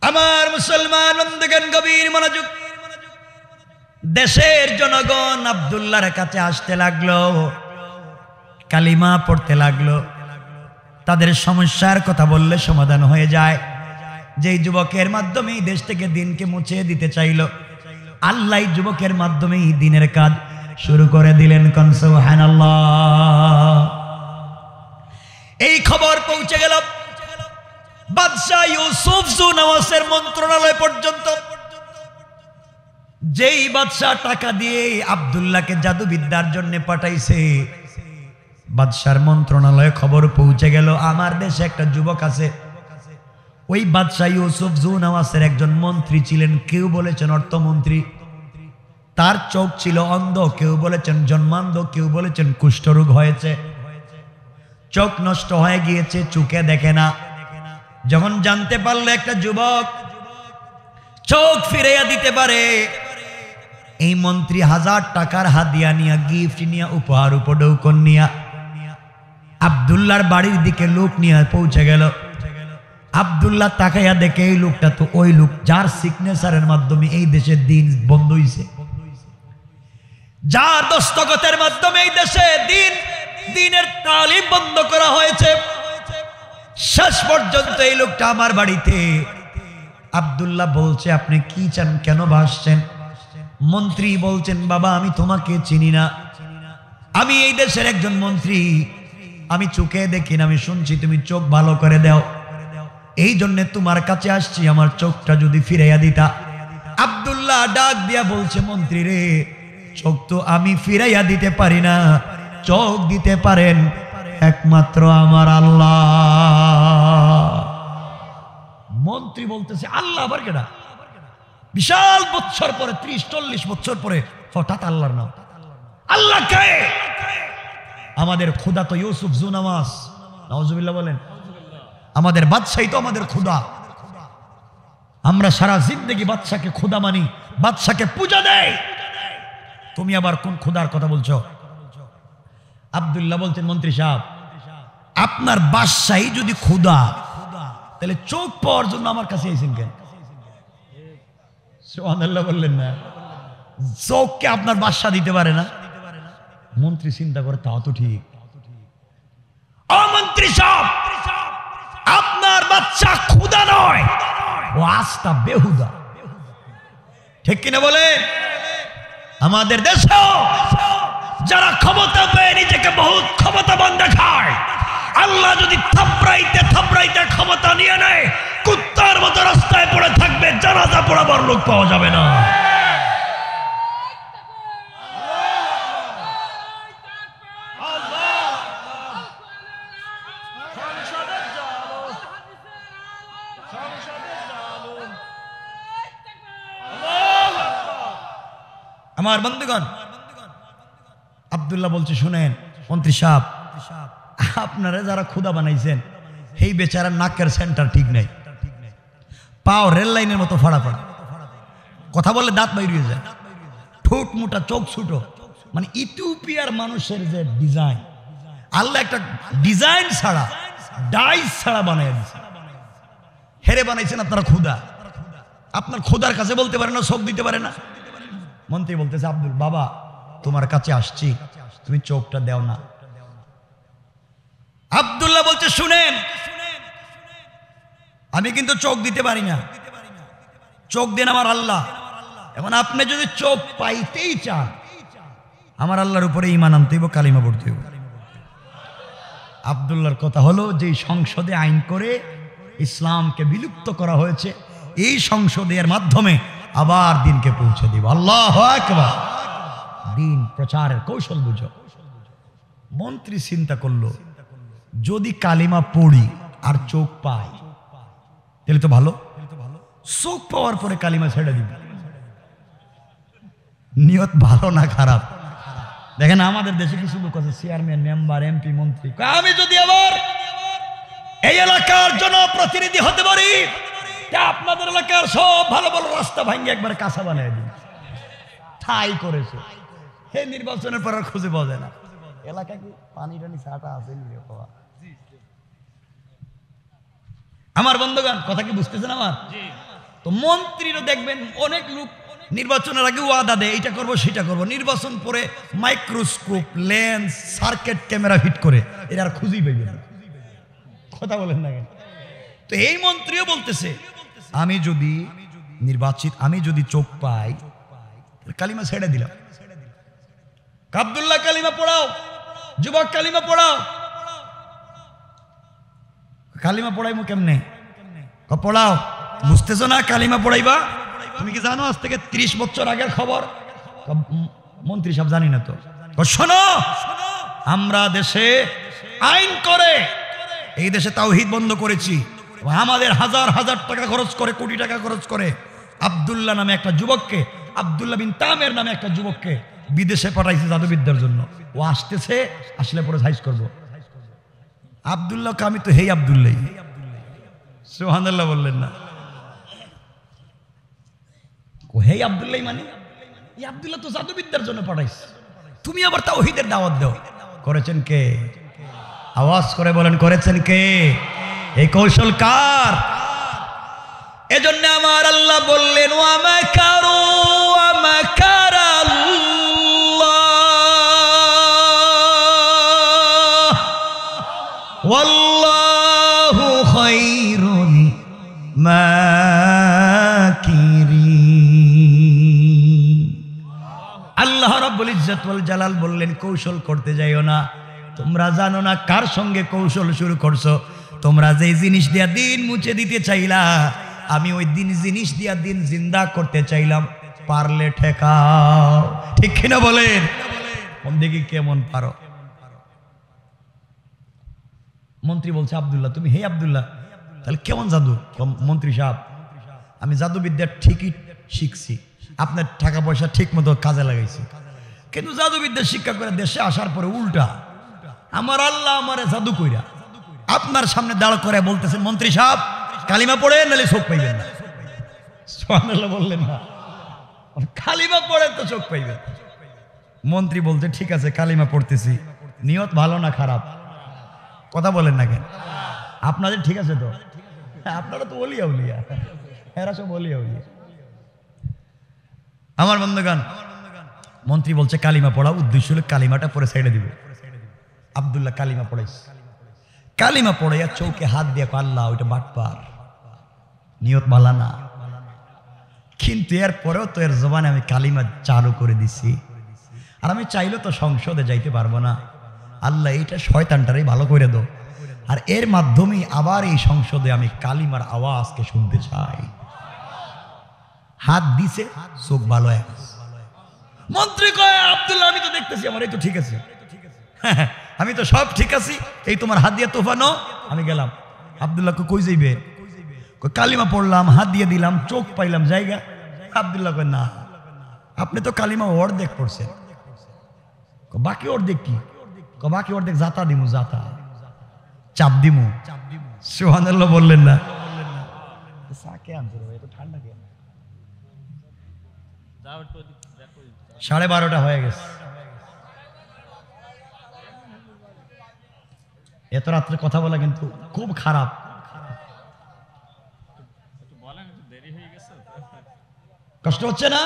আমার মুসলমান বন্ধুগণ, গভীর মনোযোগ। দেশের জনগণ আব্দুল্লাহর কাছে আসতে লাগলো, কালিমা পড়তে লাগলো। তাদের সমস্যার কথা বললে সমাধান হয়ে যায়। যেই যুবকের মাধ্যমে এই দেশ থেকে দিনকে মুছে দিতে চাইল, আল্লাহ যুবকের মাধ্যমে এই দিনের কাজ শুরু করে দিলেন। কোন সুবহানাল্লাহ। এই খবর পৌঁছে গেল বাদশাহ ইউসুফ জুনাওয়াসের মন্ত্রণালয় পর্যন্ত। যেই বাদশাহ টাকা দিয়ে আব্দুল্লাহকে জাদুবিদ্যার জন্য পাঠাইছে, বাদশার মন্ত্রণালয়ে খবর পৌঁছে গেল আমার দেশে একটা যুবক আছে। ওই বাদশাহ ইউসুফ জুনাওয়াসের একজন মন্ত্রী ছিলেন, কেউ বলেছেন অর্থমন্ত্রী। তার চোখ ছিল অন্ধ, কেউ বলেছেন জন্মান্ধ, কেউ বলেছেন কুষ্ঠরোগ হয়েছে, চোখ নষ্ট হয়ে গিয়েছে, চোখে দেখে না। যখন জানতে পারলো একটা যুবক চোখ ফিরাইয়া দিতে পারে, এই মন্ত্রী 1000 টাকার হাদিয়া নিয়া, গিফট নিয়া, উপহার উপঢৌকন নিয়া আব্দুল্লাহর বাড়ির দিকে লোক নিয়ে পৌঁছে গেল। আব্দুল্লাহ তাকাইয়া দেখে এই লোকটা তো ওই লোক যার সিগনেচারের মাধ্যমে এই দেশের দিন বন্ধ হইছে, যার দস্তখতের মাধ্যমে এই দেশে দিনের তালিম বন্ধ করা হয়েছে। শেষ পর্যন্ত এই লোকটা আমার বাড়িতে। আব্দুল্লাহ বলছে, আপনি কি চান, কেন ভাসছেন? মন্ত্রী বলছেন, বাবা আমি তোমাকে চিনি না, আমি এই দেশের একজন মন্ত্রী, আমি চোখে দেখি না, আমি শুনছি তুমি চোখ ভালো করে দাও, এই জন্য তোমার কাছে আসছি, আমার চোখটা যদি ফিরাইয়া দিতা। আব্দুল্লাহ ডাক দিয়া বলছে, মন্ত্রী রে, চোখ তো আমি ফিরাইয়া দিতে পারি না, চোখ দিতে পারেন একমাত্র আমার আল্লাহ। মন্ত্রী বলতেছে, আল্লাহ আবার কেডা? বিশাল বছর পরে, 30-40 বছর পরে হঠাৎ আল্লাহর নাম। আল্লাহ কে? আমাদের খোদা তো ইউসুফ জুনাওয়াস। নাউজুবিল্লাহ বলেন। আমাদের বাদশাহী তো আমাদের খোদা। আমরা সারা জিন্দেগি বাদশাকে খোদা মানি, বাদশাকে পূজা দেয়। তুমি আবার কোন খোদার কথা বলছো? আব্দুল্লাহ বলছেন, মন্ত্রী সাহেব, আপনার বাদশাহী যদি খোদা, তাহলে চোখ পাওয়ার জন্য আমার কাছে এসেছেন কেন? সুবহানাল্লাহ বললেন না? চোখকে আপনার বাদশা দিতে পারে না? মন্ত্রী চিন্তা করে, তাও তো ঠিক। ও মন্ত্রী সাহেব, আপনার বাদশা খোদা নয়, ও আস্থা বেহুদা। ঠিক কিনা বলে? আমাদের দেশেও যারা ক্ষমতা পেয়ে নিজেকে বহুত ক্ষমতাবান দেখায়, আল্লাহ যদি থাপড়াইতে থাপড়াইতে ক্ষমতা নিয়ে নেয়, কুত্তার মতো রাস্তায় পড়ে থাকবে, জানাজা পড়াবার লোক পাওয়া যাবে না। আমার বন্ধুগণ, আব্দুল্লাহ বলছে, শুনেন মন্ত্রী সাহেব, আপনারা যারা ক্ষুধা বানাইছেন এই বেচারার নাকের সেন্টার ঠিক নাই, পাও রেল লাইনের মতো ফাড়াফাড়া, কথা বলে দাঁত বাইরে যায়, ঠোঁট মোটা, চোখ ছোটো, মানে ইথিওপিয়ার মানুষের যে ডিজাইন, আল্লাহ একটা ডিজাইন ছাড়া, ডাইস ছাড়া বানাই দিচ্ছে। হেরে বানাইছেন আপনারা ক্ষুধা, আপনার ক্ষুধার কাছে বলতে পারে না, চোখ দিতে পারে না। মন্ত্রী বলতেছে, আব্দুল বাবা তোমার কাছে আসছি, তুমি চোখটা দাও না। আব্দুল্লাহ বলছে, শুনেন আমি কিন্তু চোখ দিতে পারি না, চোখ দেন আমার আল্লাহ। এখন আপনি যদি চোখ পাইতেই চান, আমার আল্লাহর উপরে ঈমান আনতে হইব, কালিমা পড়তে হইব। আব্দুল্লাহর কথা হলো, যে সংসদে আইন করে ইসলামকে বিলুপ্ত করা হয়েছে, এই সংসদে এর মাধ্যমে আবার দিনকে পৌঁছে দিব। আল্লাহু আকবার। দিন প্রচারের কৌশল বুঝো। মন্ত্রী চিন্তা করলো, যদি কালিমা পড়ি আর চোখ পাই তাহলে তো ভালো, চোখ পাওয়ার পরে কালিমা ছেড়ে দিব। নিয়ত ভালো না খারাপ? দেখেন আমাদের দেশে কিছু লোক আছে, চেয়ারম্যান, মেম্বার, এমপি, মন্ত্রী, আমি যদি আবার এই এলাকার জনপ্রতিনিধি হতে পারি, আপনাদের এলাকার সব ভালো ভালো রাস্তা ভাঙিয়ে একবার কাঁচা বানিয়ে দিন। ঠাই করেছে, হে নির্বাচনের পর আর খুঁজে পাওয়া যায় না। এলাকা কি পানি টানি ছাটা আছে? আমার বন্ধুগণ, কথা কি বুঝতেছেন আমার? তো মন্ত্রীরও দেখবেন অনেক লোক নির্বাচনের আগে ওয়াদা দেয়, এটা করবো সেটা করবো, নির্বাচন পরে microscope, lens, circuit camera fit করে এরা আর খুঁজেই পাইবে না। কথা বলেন না কেন? তো এই মন্ত্রীও বলতেছে, আমি যদি নির্বাচিত, আমি যদি চোখ পাই, কালিমা ছেড়ে দিলাম। আব্দুল্লাহ কালিমা পড়াও, যুবক কালিমা পড়াও। কালিমা পড়াইবো কেমনে? পড়াও। বুঝতেছো না কালিমা পড়াইবা? তুমি কি জানো আজ থেকে 30 বছর আগের খবর? মন্ত্রী সাহেব জানি না তো। শোনো, আমরা দেশে আইন করে এই দেশে তাওহীদ বন্ধ করেছি। আমাদের হাজার হাজার টাকা খরচ করে, কোটি টাকা খরচ করে আব্দুল্লাহ নামে একটা যুবককে, আব্দুল্লাহ বিন তামের নামে একটা যুবককে বিদেশে পাঠাইছে জাদুবিদ্যার জন্য। ও আসতেছে, আসলে পরে সাইজ করবো। আব্দুল্লাহ, আমি তো হেই আব্দুল্লাহ। সুবহানাল্লাহ বললেন না? ও হেই আব্দুল্লাহ মানে এই আব্দুল্লাহ তো জাদুবিদ্যার জন্য পাঠাইছে, তুমি আবার তাওহীদের দাওয়াত দাও। করেছেন কে? আওয়াজ করে বলেন, করেছেন কে? এই কৌশল কার? এজন্য আমার আল্লাহ বললেন, ওয়া মাকারু ওয়া মাকারাল্লাহ ওয়াল্লাহু খায়রুল মাকিরিন। আল্লাহ রাব্বুল ইজ্জত ওয়াল জালাল বললেন, কৌশল করতে যাইও না, তোমরা জানো না কার সঙ্গে কৌশল শুরু করছো। তোমরা যে জিনিস দিয়া দিন মুছে দিতে চাইলা, আমি ওই দিন জিনিস দিয়া দিন জিন্দা করতে চাইলাম, পারলে ঠেকাও। ঠিক কিনা বলেন? কোন দিকে কেমন পারো? মন্ত্রী বলছে, আব্দুল্লাহ তুমি, হে আব্দুল্লাহ তাহলে কেমন জাদু? মন্ত্রী সাহেব, আমি জাদুবিদ্যা ঠিকই শিখছি, আপনার টাকা পয়সা ঠিক মতো কাজে লাগাইছি, কিন্তু জাদুবিদ্যা শিক্ষা করে দেশে আসার পরে উল্টা আমার আল্লাহ আমারে জাদু কইরা আপনার সামনে দাঁড় করে বলতেছেন, মন্ত্রী সাহেব কালিমা পড়ে নালে চোখ পাইবেন না। সুবহানাল্লাহ বললেন না? কালিমা পড়ে তো চোখ পাইবেন। মন্ত্রী বলতে, ঠিক আছে কালিমা পড়তেছি, নিয়ত ভালো না খারাপ? কথা বলেন না কেন? আপনাদের ঠিক আছে তো? আপনারা তো ওলিয়া উলিয়া, এরা সব ওলিয়া উলিয়া। আমার বন্ধুগণ, মন্ত্রী বলছে কালিমা পড়া, উদ্দেশ্য হলো কালিমাটা পরে ছেড়ে দিবে। আব্দুল্লাহ কালিমা পড়াইছে, কালিমা পড়াইয়া চৌকে হাত দিয়ে, আল্লাহ ওইটা বাটপার, নিয়ত ভালো না, কিন্তু এর পরেও তো এর জবানে আমি কালিমা চালু করে দিছি, আর আমি চাইলে তো সংসদে যাইতে পারবো না। আল্লাহ এইটা শয়তানটারই ভালো করে দাও, আর এর মাধ্যমে আবার এই সংসদে আমি কালিমার আওয়াজকে শুনতে চাই। হাত দিছে, চোখ ভালো এক। মন্ত্রী কয়, আব্দুল্লাহ আমি তো দেখতেছি আমার এই তো ঠিক আছে, আমি তো সব ঠিক আছি, এই তোমার হাত দিয়ে তোফানো। আমি গেলাম। আব্দুল্লাহ কই যাইবে? কালিমা পড়লাম, হাত দিয়ে দিলাম, চোখ পাইলাম জায়গা। আব্দুল্লাহ কয় না, আপনি তো কালিমা অর্ধেক পড়ছেন, বাকি অর্ধেক কি? বাকি অর্ধেক জাতা দিমু, জাতা চাপ দিমু। সুবহানাল্লাহ বললেন না? ঠান্ডা কেন? 12:30 হয়ে গেছে। এত রাত্রে কথা বলা কিন্তু খুব খারাপ। কষ্ট হচ্ছে না?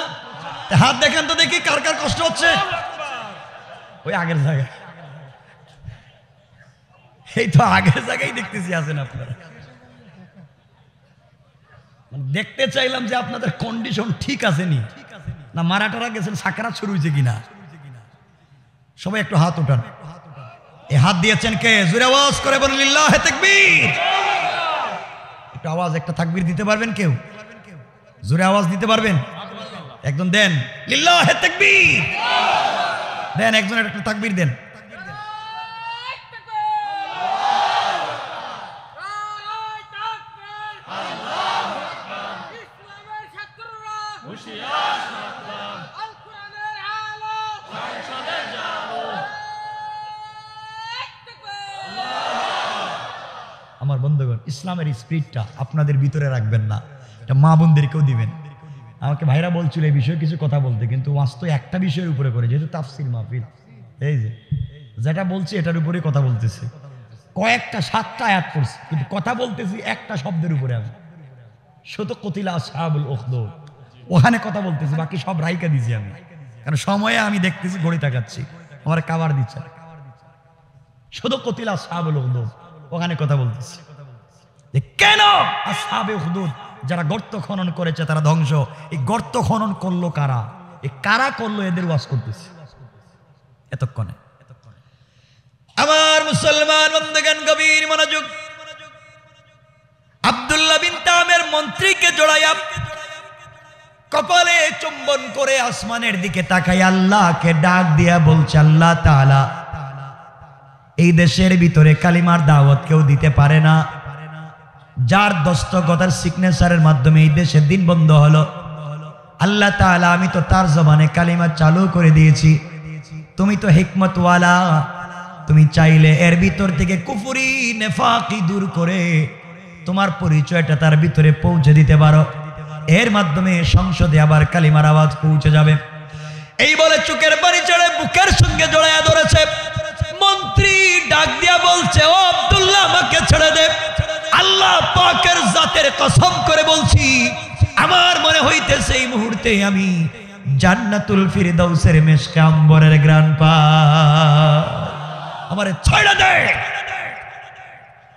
হাত দেখেন তো দেখি কার কার কষ্ট হচ্ছে। ওই আগের জায়গায়, এই তো আগের জায়গায় দেখতেছি আছেন আপনারা। দেখতে চাইলাম যে আপনাদের কন্ডিশন ঠিক আছে নি, না মারাটারা গেছেন, সাকরাত শুরু হয়েছে কিনা। সবাই একটু হাত উঠান। এই হাত দিয়েছেন কে? জোরে আওয়াজ করে বলেন লিল্লাহে তাকবীর। একটু আওয়াজ, একটা তাকবীর দিতে পারবেন কেউ? জোরে আওয়াজ দিতে পারবেন? একজন দেন লিল্লাহে তাকবীর, দেন একজনের একটা তাকবীর দেন। আমার বন্ধুগণ, ইসলামের স্পিরিটটা আপনাদের ভিতরে রাখবেন না, এটা মা বোনদেরকেও দিবেন। আমাকে ভাইরা বলছিল এই বিষয়ে কিছু কথা বলতে, কিন্তু বাস্তব একটা বিষয়ের উপরে করে, যেহেতু তাফসির মাহফিল, এই যে যেটা বলছি এটার উপরে কথা বলতেছি। কয়েকটা 7টা আয়াত পড়ছি, কিন্তু কথা বলতেছি একটা শব্দের উপরে। আমি শত কতিলা আসহাবুল উখদুদ, ওখানে কথা বলতেছি, বাকি সব রাইকা দিছি আমি, কারণ সময়ে আমি দেখতেছি ঘড়ি তাকাচ্ছি, আমার কাবার দিচ্ছে। শত কতিলা আসহাবুল উখদুদ, ওখানে কথা বলতেছি। কেন আসহাবে উখদুদ? যারা গর্ত খনন করেছে তারা ধ্বংস। এই গর্ত খনন করলো কারা? এই কারা করলো? এদের ওয়াজ করতেছি এতক্ষণে। আমার মুসলমান বন্ধুগণ, গভীর মনোযোগ। আব্দুল্লাহ বিন তামের মন্ত্রীকে জড়াইয়া কপালে চুম্বন করে আসমানের দিকে তাকাই আল্লাহকে ডাক দিয়া বলছে, আল্লাহ তাআলা, এই দেশের ভিতরে কালিমার দাওয়াত কেউ দিতে পারে না, যার দস্তখতের সিগনেচারের মাধ্যমে এই দেশের দিন বন্ধ হলো। আল্লাহ তাআলা, আমি তো তার জবানে কালিমা চালু করে দিয়েছি, তুমি তো হিকমতওয়ালা, তুমি চাইলে এর ভিতর থেকে কুফরি নেফাকি দূর করে তোমার পরিচয়টা তার ভিতরে পৌঁছে দিতে পারো, এর মাধ্যমে সংসদে আবার কালিমার আওয়াজ পৌঁছে যাবে। এই বলে চোখের পানি ছেড়ে বুকের সঙ্গে জড়াইয়া ধরেছে। মন্ত্রী ডাক দিয়া বলছে, ও আব্দুল্লাহ, আমাকে ছেড়ে দে। আল্লাহ পাকের জাতের কসম করে বলছি, আমার মনে হইতেছে এই মুহূর্তে আমি জান্নাতুল ফিরদাউসের মেশকে আম্বরের গ্রান পাই। আমারে ছেড়ে দে।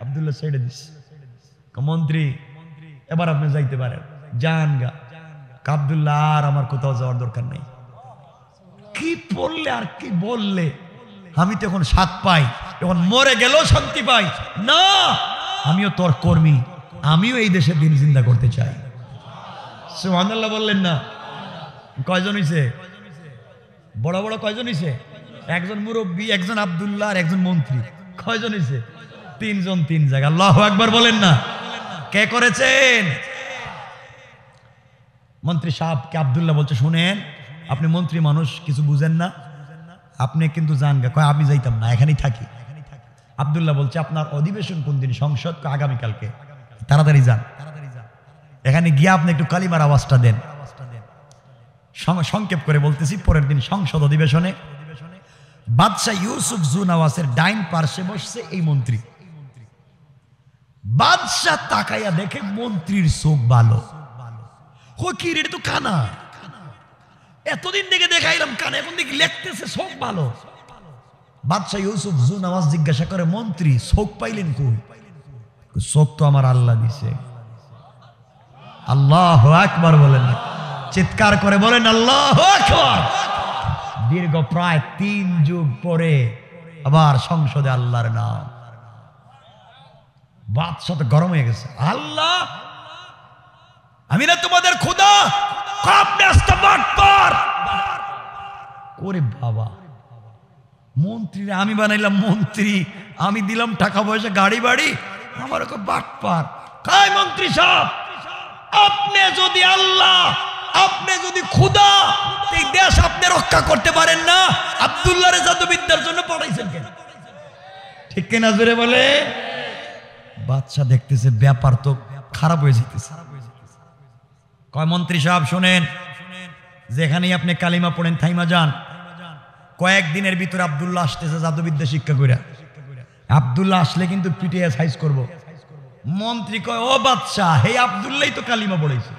আব্দুল্লাহ ছেড়ে দিস। মন্ত্রী, এবার আপনি যাইতে পারেন, যান গা। আব্দুল্লাহ, আর আমার কোথাও যাওয়ার দরকার নেই। কি বললে আর কি বললে? আমি তো এখন স্বাদ পাই, এখন মরে গেলেও শান্তি পাই না। আমিও তোর কর্মী, আমিও এই দেশের দিন জিন্দা করতে চাই। সুবহানাল্লাহ বললেন না? কয়জন হইছে? বড় বড় কয়জন হইছে? একজন মুরব্বী, একজন আব্দুল্লাহ, আর একজন মন্ত্রী। কয়জন হইছে? 3 জন, 3 জায়গা। আল্লাহু আকবার বলেন না? কে করেছেন? মন্ত্রী সাহেবকে আব্দুল্লাহ বলছে, শুনেন, আপনি মন্ত্রী মানুষ, কিছু বুঝেন না, আপনি কিন্তু যান গা। কয় আমি যাইতাম না, এখানেই থাকি। আব্দুল্লাহ বলছে, আপনার অধিবেশন কোন দিন? সংসদ? আগামীকালকে। তাড়াতাড়ি যান, এখানে গিয়ে আপনি একটু কালিমার আওয়াজটা দেন। সংক্ষেপ করে বলতেছি, পরের দিন সংসদ অধিবেশনে বাদশাহ ইউসুফ জুনাওয়াসের ডাইন পার্শ্বে বসছে এই মন্ত্রী। বাদশাহ তাকাইয়া দেখে মন্ত্রীর চোখ ভালো। ফকির, এটা তো কানা, এতদিন থেকে দেখাইলাম কানা, এখন দেখি লেখতেছে চোখ ভালো। বাদশাহ ইউসুফ জুনাওয়াস জিজ্ঞাসা করে, মন্ত্রী চোখ পাইলেন কই? চোখ তো আমার আল্লাহ দিছে। আল্লাহু আকবার বলেন, চিৎকার করে বলেন আল্লাহু আকবার। দীর্ঘ প্রায় 3 যুগ পরে আবার সংসদে আল্লাহর নাম। বাদশা তো গরম হয়ে গেছে, আল্লাহ আমি না তোমাদের খোদা, আপনি আস্তে বাটপার। ওরে বাবা, মন্ত্রী আমি বানাইলাম মন্ত্রী, আমি দিলাম টাকা পয়সা গাড়ি বাড়ি, আমার ওকে বাটপার। কাই মন্ত্রী সাহেব, আপনি যদি আল্লাহ, আপনি যদি খোদা, এই দেশ আপনি রক্ষা করতে পারেন না, আব্দুল্লাহর জাদুবিদ্যার জন্য পাঠাইছেন কেন? ঠিক কিনা জোরে বলে? বাদশা দেখতেছে ব্যাপার তো খারাপ হয়ে যেতেছে। কয় মন্ত্রী সাহেব শুনেন, যেখানেই আপনি কালিমা পড়েন থাইমা যান। কয়েকদিনের ভিতরে আব্দুল্লাহ আসতেছে জাদুবিদ্যা শিক্ষা কইরা। আব্দুল্লাহ আসলে কিন্তু পিটিয়ে সাইজ করব। মন্ত্রী কয়, ও বাদশা, হে আব্দুল্লাহই তো কালিমা পড়েছে।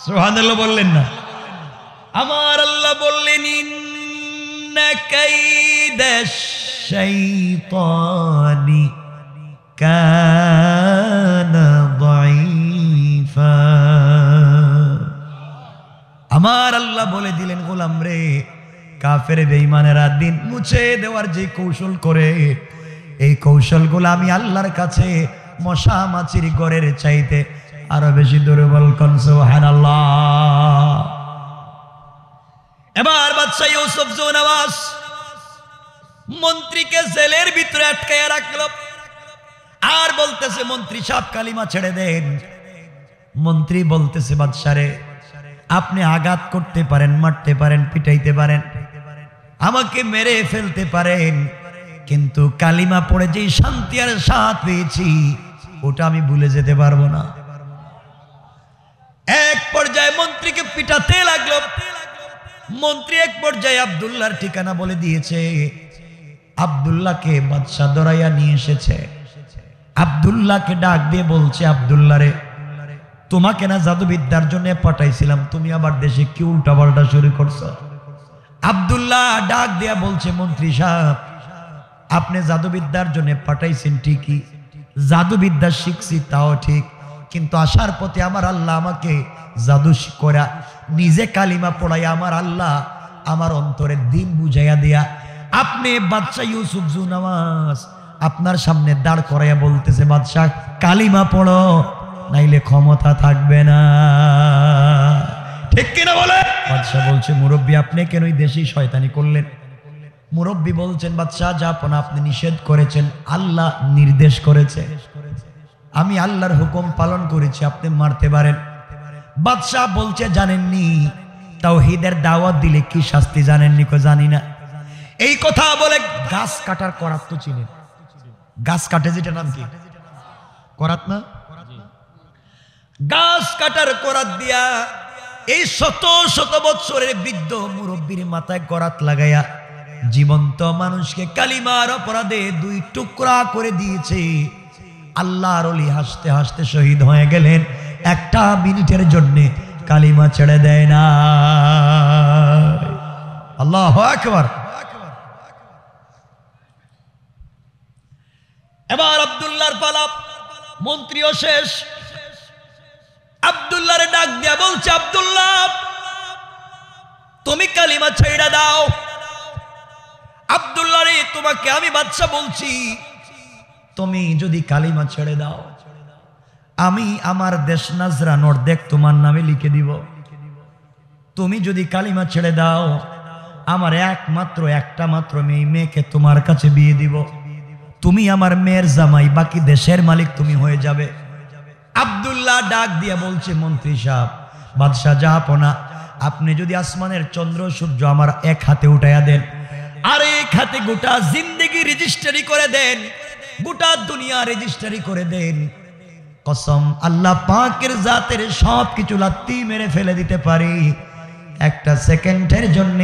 সুবহানাল্লাহ বললেন না? আমার আল্লাহ বললেন, ইন্না কাইদাশ শাইতানি কানা দাঈফা। আমার আল্লাহ বলে দিলেন, গোলাম রে, কাফের বেঈমানেরা দিন মুছে দেওয়ার যে কৌশল করে, এই কৌশলগুলো আমি আল্লাহর কাছে মশা মাছির ঘরের চাইতে আরো বেশি দুর্বল। কোন সুবহানাল্লাহ। এবার বাদশা ইউসুফ জুনাওয়াজ মন্ত্রীকে জেলের ভিতরে আটকায়া রাখলো, আর বলতেছে, মন্ত্রী সাহেব কালিমা ছেড়ে দেন। মন্ত্রী বলতেছে, বাদশারে, আপনি আঘাত করতে পারেন, মারতে পারেন, পিটাইতে পারেন, আমাকে মেরে ফেলতে পারেন, কিন্তু কালিমা পড়ে যেই শান্তি আর স্বাদ পেয়েছি ওটা আমি ভুলে যেতে পারবো না। এক পর্যায়ে মন্ত্রীকে পিটাতে লাগলো। মন্ত্রী এক পর্যায়ে আব্দুল্লাহর ঠিকানা বলে দিয়েছে। আব্দুল্লাহকে বাদশা দরাইয়া নিয়ে এসেছে। আব্দুল্লাহকে ডাক দিয়ে বলছে, আব্দুল্লাহ রে, তোমাকে না জাদুবিদ্যার জন্য পাঠাইছিলাম, তুমি আবার দেশে কি উল্টা পাল্টা শুরু করছো? আব্দুল্লাহ ডাক দিয়া বলছে, মন্ত্রী সাহেব, আপনি জাদুবিদ্যার জন্য পাঠাইছেন ঠিকই, জাদুবিদ্যা শিখছি তাও ঠিক, কিন্তু আসার পথে আমার আল্লাহ আমাকে জাদু করা, নিজে কালিমা পড়াইয়া আমার আল্লাহ আমার অন্তরে দিন বুঝাইয়া দিয়া আপনি বাদশা ইউসুফ জুনাওয়াজ আপনার সামনে দাঁড় করাইয়া বলতেছে, বাদশা কালিমা পড়ো, নাইলে ক্ষমতা থাকবে না। ঠিক কিনা বলে? বাদশা বলছে, মুরব্বী আপনি কেন এই দেশে শয়তানি করলেন? মুরব্বী বলছেন, বাদশা যাপনা আপনি নিষেধ করেছেন, আল্লাহ নির্দেশ করেছে, আমি আল্লাহর হুকুম পালন করেছি, আপনি মারতে পারেন। বাদশা বলছে, জানেননি তাওহীদের দাওয়াত দিলে কি শাস্তি জানেননি? কো জানি না। এই কথা বলে গাছ কাটার করাত তো চিনেন? গাছ কাটে যেটা নাম কি? করাত না? গাছ কাটার করাত দিয়া এই শত শত বৎসরের বৃদ্ধ মুরব্বীর মাথায় করাত লাগাইয়া জীবন্ত মানুষকে কালিমার অপরাধে 2 টুকরা করে দিয়েছে। আল্লাহর ওলি হাসতে হাসতে শহীদ হয়ে গেলেন, 1 মিনিটের জন্য কালিমা ছেড়ে দেয় না। আল্লাহু আকবার। এবার আব্দুল্লাহর পালা, মন্ত্রীও শেষ। আব্দুল্লাহরে ডাক দিয়া বলছে, আব্দুল্লাহ তুমি কালিমা ছেড়ে দাও। আব্দুল্লাহ রে, তোমাকে আমি বাদশা বলছি, তুমি যদি কালিমা ছেড়ে দাও, আমি আমার দেশ নাজরান অর্ধেক তোমার নামে লিখে দিব। তুমি যদি কালিমা ছেড়ে দাও, আমার একটা মাত্র মেয়েকে তোমার কাছে বিয়ে দিব, তুমি আমার মেয়ের জামাই, বাকি দেশের মালিক তুমি হয়ে যাবে। আব্দুল্লাহ ডাক দিয়ে বলছে, মন্ত্রী সাহেব, বাদশা জাহাপনা, আপনি যদি আসমানের চন্দ্র সূর্য আমার এক হাতে উঠাইয়া দেন, আর এক হাতে গোটা জিন্দেগি রেজিস্ট্রি করে দেন, গোটা দুনিয়া রেজিস্ট্রি করে দেন, কসম আল্লাহ পাকের জাতের সবকিছু লাত্তি মেরে ফেলে দিতে পারি, 1 সেকেন্ডের জন্য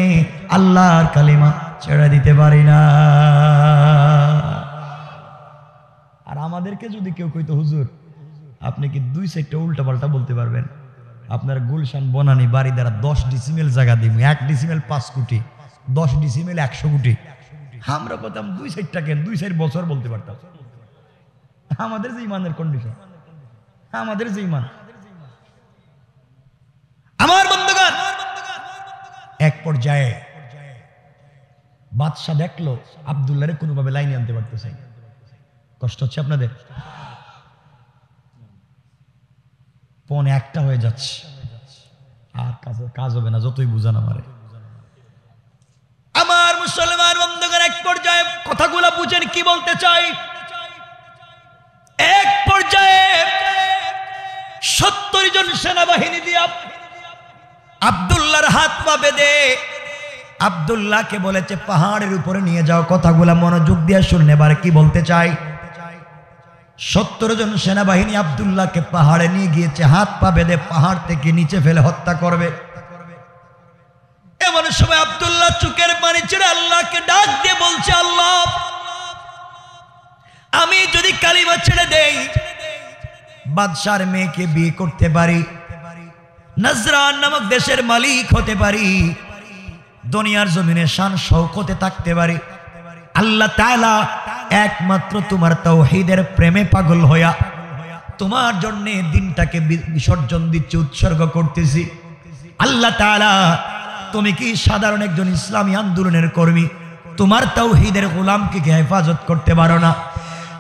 আল্লাহর কালিমা ছেড়ে দিতে পারি না। আর আমাদেরকে যদি কেউ কইতো, হুজুর আপনি কি 2 সাইডটা উল্টা পাল্টা বলতে পারবেন? আপনার গুলশান বনানী বাড়ি দ্বারা 10 ডিসিমেল জায়গা দিব, 1 ডিসিমেল 5 কোটি, 10 ডিসিমেল 100 কোটি। আমরা বলতাম 2 সাইডটা কেন, 2 সাইড বছর বলতে পারতাম। আমাদের যে ইমানের কন্ডিশন, আমাদের যে ইমান। আমার বন্ধুগণ, এক পর্যায়ে বাদশা দেখলো আব্দুল্লাহরে কোনোভাবে লাইনে আনতে পারতেছে। কষ্ট হচ্ছে আপনাদের? পৌনে একটা হয়ে যাচ্ছে, আর কাজ হবে না যতই বুঝান আমারে। আমার মুসলমান বন্ধুগণ, এক পর্যায়ে কথাগুলো বুঝেন কি বলতে চাই। এক পর্যায়ে 70 জন সেনাবাহিনী দিয়া আব্দুল্লাহর হাত পা বেঁধে আব্দুল্লাহকে বলেছে পাহাড়ের উপরে নিয়ে যাও। কথাগুলা মনোযোগ দিয়ে শুনলে এবার কি বলতে চাই। 70 জন সেনাবাহিনী আব্দুল্লাহকে পাহাড়ে নিয়ে গিয়েছে, হাত পা বেঁধে পাহাড় থেকে নিচে ফেলে হত্যা করবে। এমন সময় আব্দুল্লাহ চোখের পানি ছেড়ে আল্লাহকে ডাক দিয়ে বলছে, আল্লাহ, আমি যদি কালিমা ছেড়ে দেই, বাদশার মেয়েকে বিয়ে করতে পারি, নজরান নামক দেশের মালিক হতে পারি, দুনিয়ার জমিনে শান শৌকতে থাকতে পারি, আল্লাহ তাআলা একমাত্র তোমার তাওহীদের প্রেমে পাগল হইয়া তোমার জন্য দিনটাকে বিসর্জন দিচ্ছি, উৎসর্গ করতেছি। আল্লাহ তাআলা, তুমি কি সাধারণ একজন ইসলামী আন্দোলনের কর্মী? তোমার তাওহীদের গোলামকে কি হেফাজত করতে পারো না?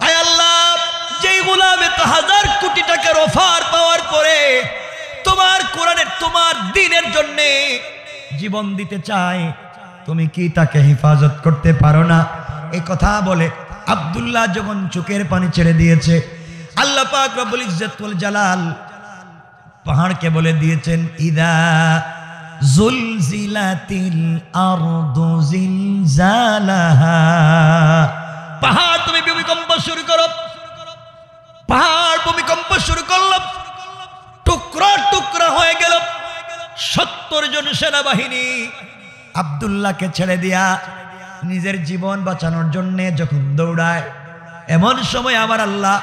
আয় আল্লাহ, যেই গোলাম এত হাজার কোটি টাকার অফার পাওয়ার পরে তোমার কোরআনের, তোমার দ্বীনের জন্য জীবন দিতে চায়, তুমি কি তাকে হেফাজত করতে পারো না? এই কথা বলে আব্দুল্লাহ যখন চোখের পানি ছেড়ে দিয়েছে, আল্লাহ পাক রব্বুল ইজ্জত ওয়াল জালাল পাহাড়কে বলে দিয়েছেন, ইদা জুলজিলাতিল আরদু জিলজালাহা, পাহাড় তুমি ভূমিকম্প শুরু করো। পাহাড় ভূমিকম্প শুরু করল, টুকরা টুকরা হয়ে গেল। 70 জন সেনাবাহিনী আব্দুল্লাহকে ছেড়ে দিয়া নিজের জীবন বাঁচানোর জন্য যখন দৌড়ায়, এমন সময় আমার আল্লাহ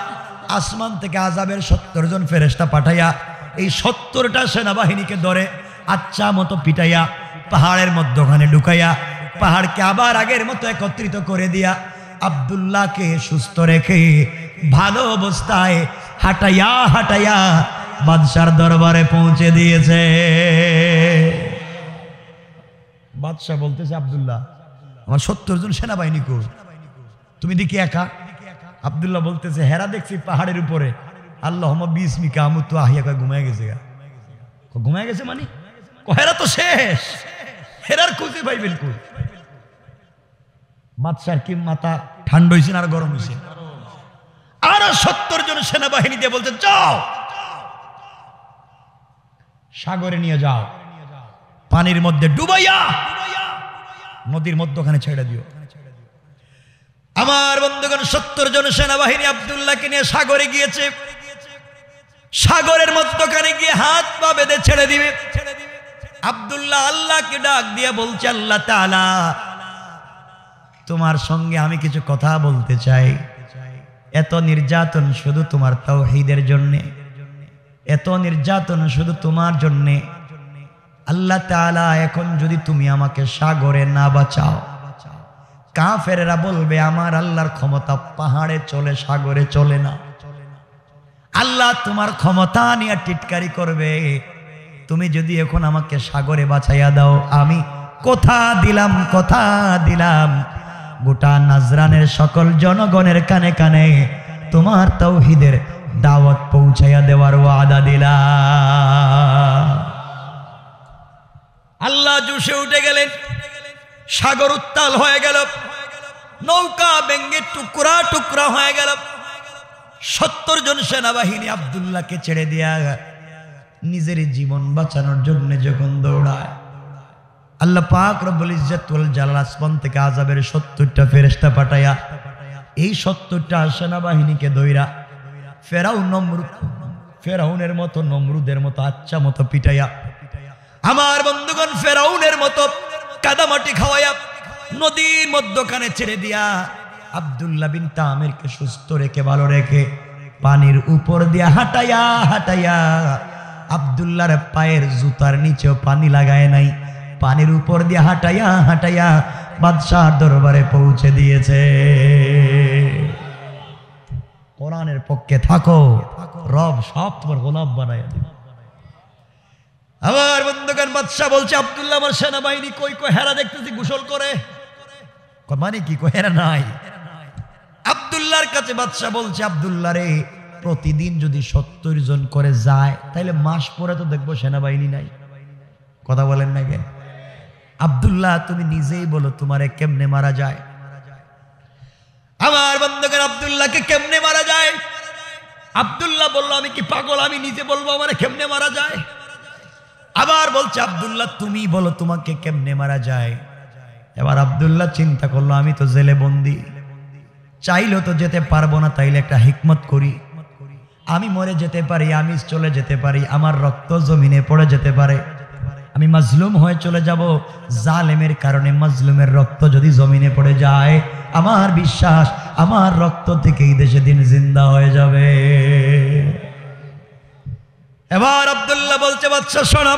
আসমান থেকে আযাবের 70 জন ফেরেশতা পাঠাইয়া এই 70টা সেনাবাহিনীকে ধরে আচ্ছা মতো পিটাইয়া পাহাড়ের মধ্যখানে ঢুকাইয়া পাহাড়কে আবার আগের মতো একত্রিত করে দিয়া আব্দুল্লাহকে সুস্থ রেখে ভালো অবস্থায় হাঁটাইয়া হাঁটাইয়া বাদশার দরবারে পৌঁছে দিয়েছে। বাদশা বলতেছে, আব্দুল্লাহ, আমার 70 জন সেনাবাহিনী কই, তুমি দেখি একা? আব্দুল্লাহ বলতেছে, হেরা দেখছি পাহাড়ের উপরে, আল্লাহুম্মা বিসমিকা আমুতু আহিয়া, কয় ঘুমায় গেছে। ঘুমায় গেছে মানে হেরা তো শেষ, হেরার খুঁজে ভাই বিলকুল। বাদশার কি মাথা ঠান্ডা হয়েছে আর গরম হয়েছে? আরো 70 জন সেনাবাহিনী দিয়ে বলতে, যাও সাগরে নিয়ে যাও, পানির মধ্যে ডুবাইয়া নদীর মধ্যখানে ছেড়ে দিও। আমার বন্ধুগণ, 70 জন সেনাবাহিনী আব্দুল্লাহকে নিয়ে সাগরে গিয়েছে। সাগরের মধ্যখানে গিয়ে হাত পা বেঁধে ছেড়ে দিবে। আব্দুল্লাহ আল্লাহকে ডাক দিয়ে বলছে, আল্লাহ তাআলা, তোমার সঙ্গে আমি কিছু কথা বলতে চাই। এত নির্যাতন শুধু তোমার তাওহীদের জন্যে, এত নির্যাতন শুধু তোমার জন্যে। আল্লাহ তাআলা, এখন যদি তুমি আমাকে সাগরে না বাঁচাও, কাফেররা বলবে আমার আল্লাহর ক্ষমতা পাহাড়ে চলে, সাগরে চলে না। আল্লাহ তোমার ক্ষমতা নিয়ে টিটকারি করবে। তুমি যদি এখন আমাকে সাগরে বাঁচাইয়া দাও, আমি কথা দিলাম গোটা নাজরানের সকল জনগণের কানে কানে তোমার তাওহীদের দাওয়াত পৌঁছাইয়া দেওয়ার ওয়াদা দিলাম। আল্লাহ জোশে উঠে গেলেন, সাগর উত্তাল হয়ে গেল, নৌকা ভেঙে টুকরা টুকরা হয়ে গেল। 70 জন সেনাবাহিনী আব্দুল্লাহকে ছেড়ে দিয়া নিজের জীবন বাঁচানোর জন্য যখন দৌড়ায়, আল্লাহ পাক রব্বুল ইজ্জত ওয়াল জালাল আসমান থেকে আযাবের 70টা ফেরেশতা পাঠায়া এই 70টা সেনাবাহিনীকে দইরা ফেরাউনের মতো, নমরুদের মতো আচ্ছা মতো পিটাইয়া, আমার বন্ধুগণ ফেরাউনের মতো কাদামাটি খাওয়াইয়া নদীর মধ্যখানে ছেড়ে দিয়া আব্দুল্লাহ বিন তামিরকে সুস্থ রেখে ভালো রেখে পানির উপর দিয়া হাঁটাইয়া হাঁটাইয়া, আব্দুল্লাহর পায়ের জুতার নিচেও পানি লাগায় নাই, পানির উপর দিয়ে হাঁটাইয়া হাঁটাইয়া বাদশার দরবারে পৌঁছে দিয়েছে। কোরআনের পক্ষে থাকো, রব সব তোমার গোলাম বানাইয়া দিবে। আমার বন্ধুগণ, বাদশা বলছে, আব্দুল্লাহ আমার সেনাবাহিনী কই কই? হেরা দেখতেছি গোসল করে। মানে কি কহেরা নাই। আব্দুল্লাহর কাছে বাদশা বলছে, আব্দুল্লাহ রে, প্রতিদিন যদি 70 জন করে যায় তাহলে মাস পরে তো দেখবো সেনাবাহিনী নাই। কথা বলেন না কেন? আব্দুল্লাহ তুমি নিজেই বলো তোমারে কেমনে মারা যায়? আমার বন্ধুগণ, আব্দুল্লাহকে কেমনে মারা যায়? আব্দুল্লাহ বলল, আমি কি পাগল? আমি নিজে বলবো আমারে কেমনে মারা যায়? আবার বলছে, আব্দুল্লাহ তুমি বলো তোমাকে কেমনে মারা যায়? এবার আব্দুল্লাহ চিন্তা করলো, আমি তো জেলে বন্দি, চাইলেও তো যেতে পারবো না, তাইলে একটা হিকমত করি। আমি মরে যেতে পারি, আমি চলে যেতে পারি, আমার রক্ত জমিনে পড়ে যেতে পারে, আমি মাজলুম হয়ে চলে যাব। জালেমের কারণে মাজলুমের রক্ত যদি জমিনে পড়ে যায়, আমার বিশ্বাস আমার রক্ত থেকে এই দেশে দিন জিন্দা হয়ে যাবে। এবার আব্দুল্লাহ বলছে, বাদশা শোনো,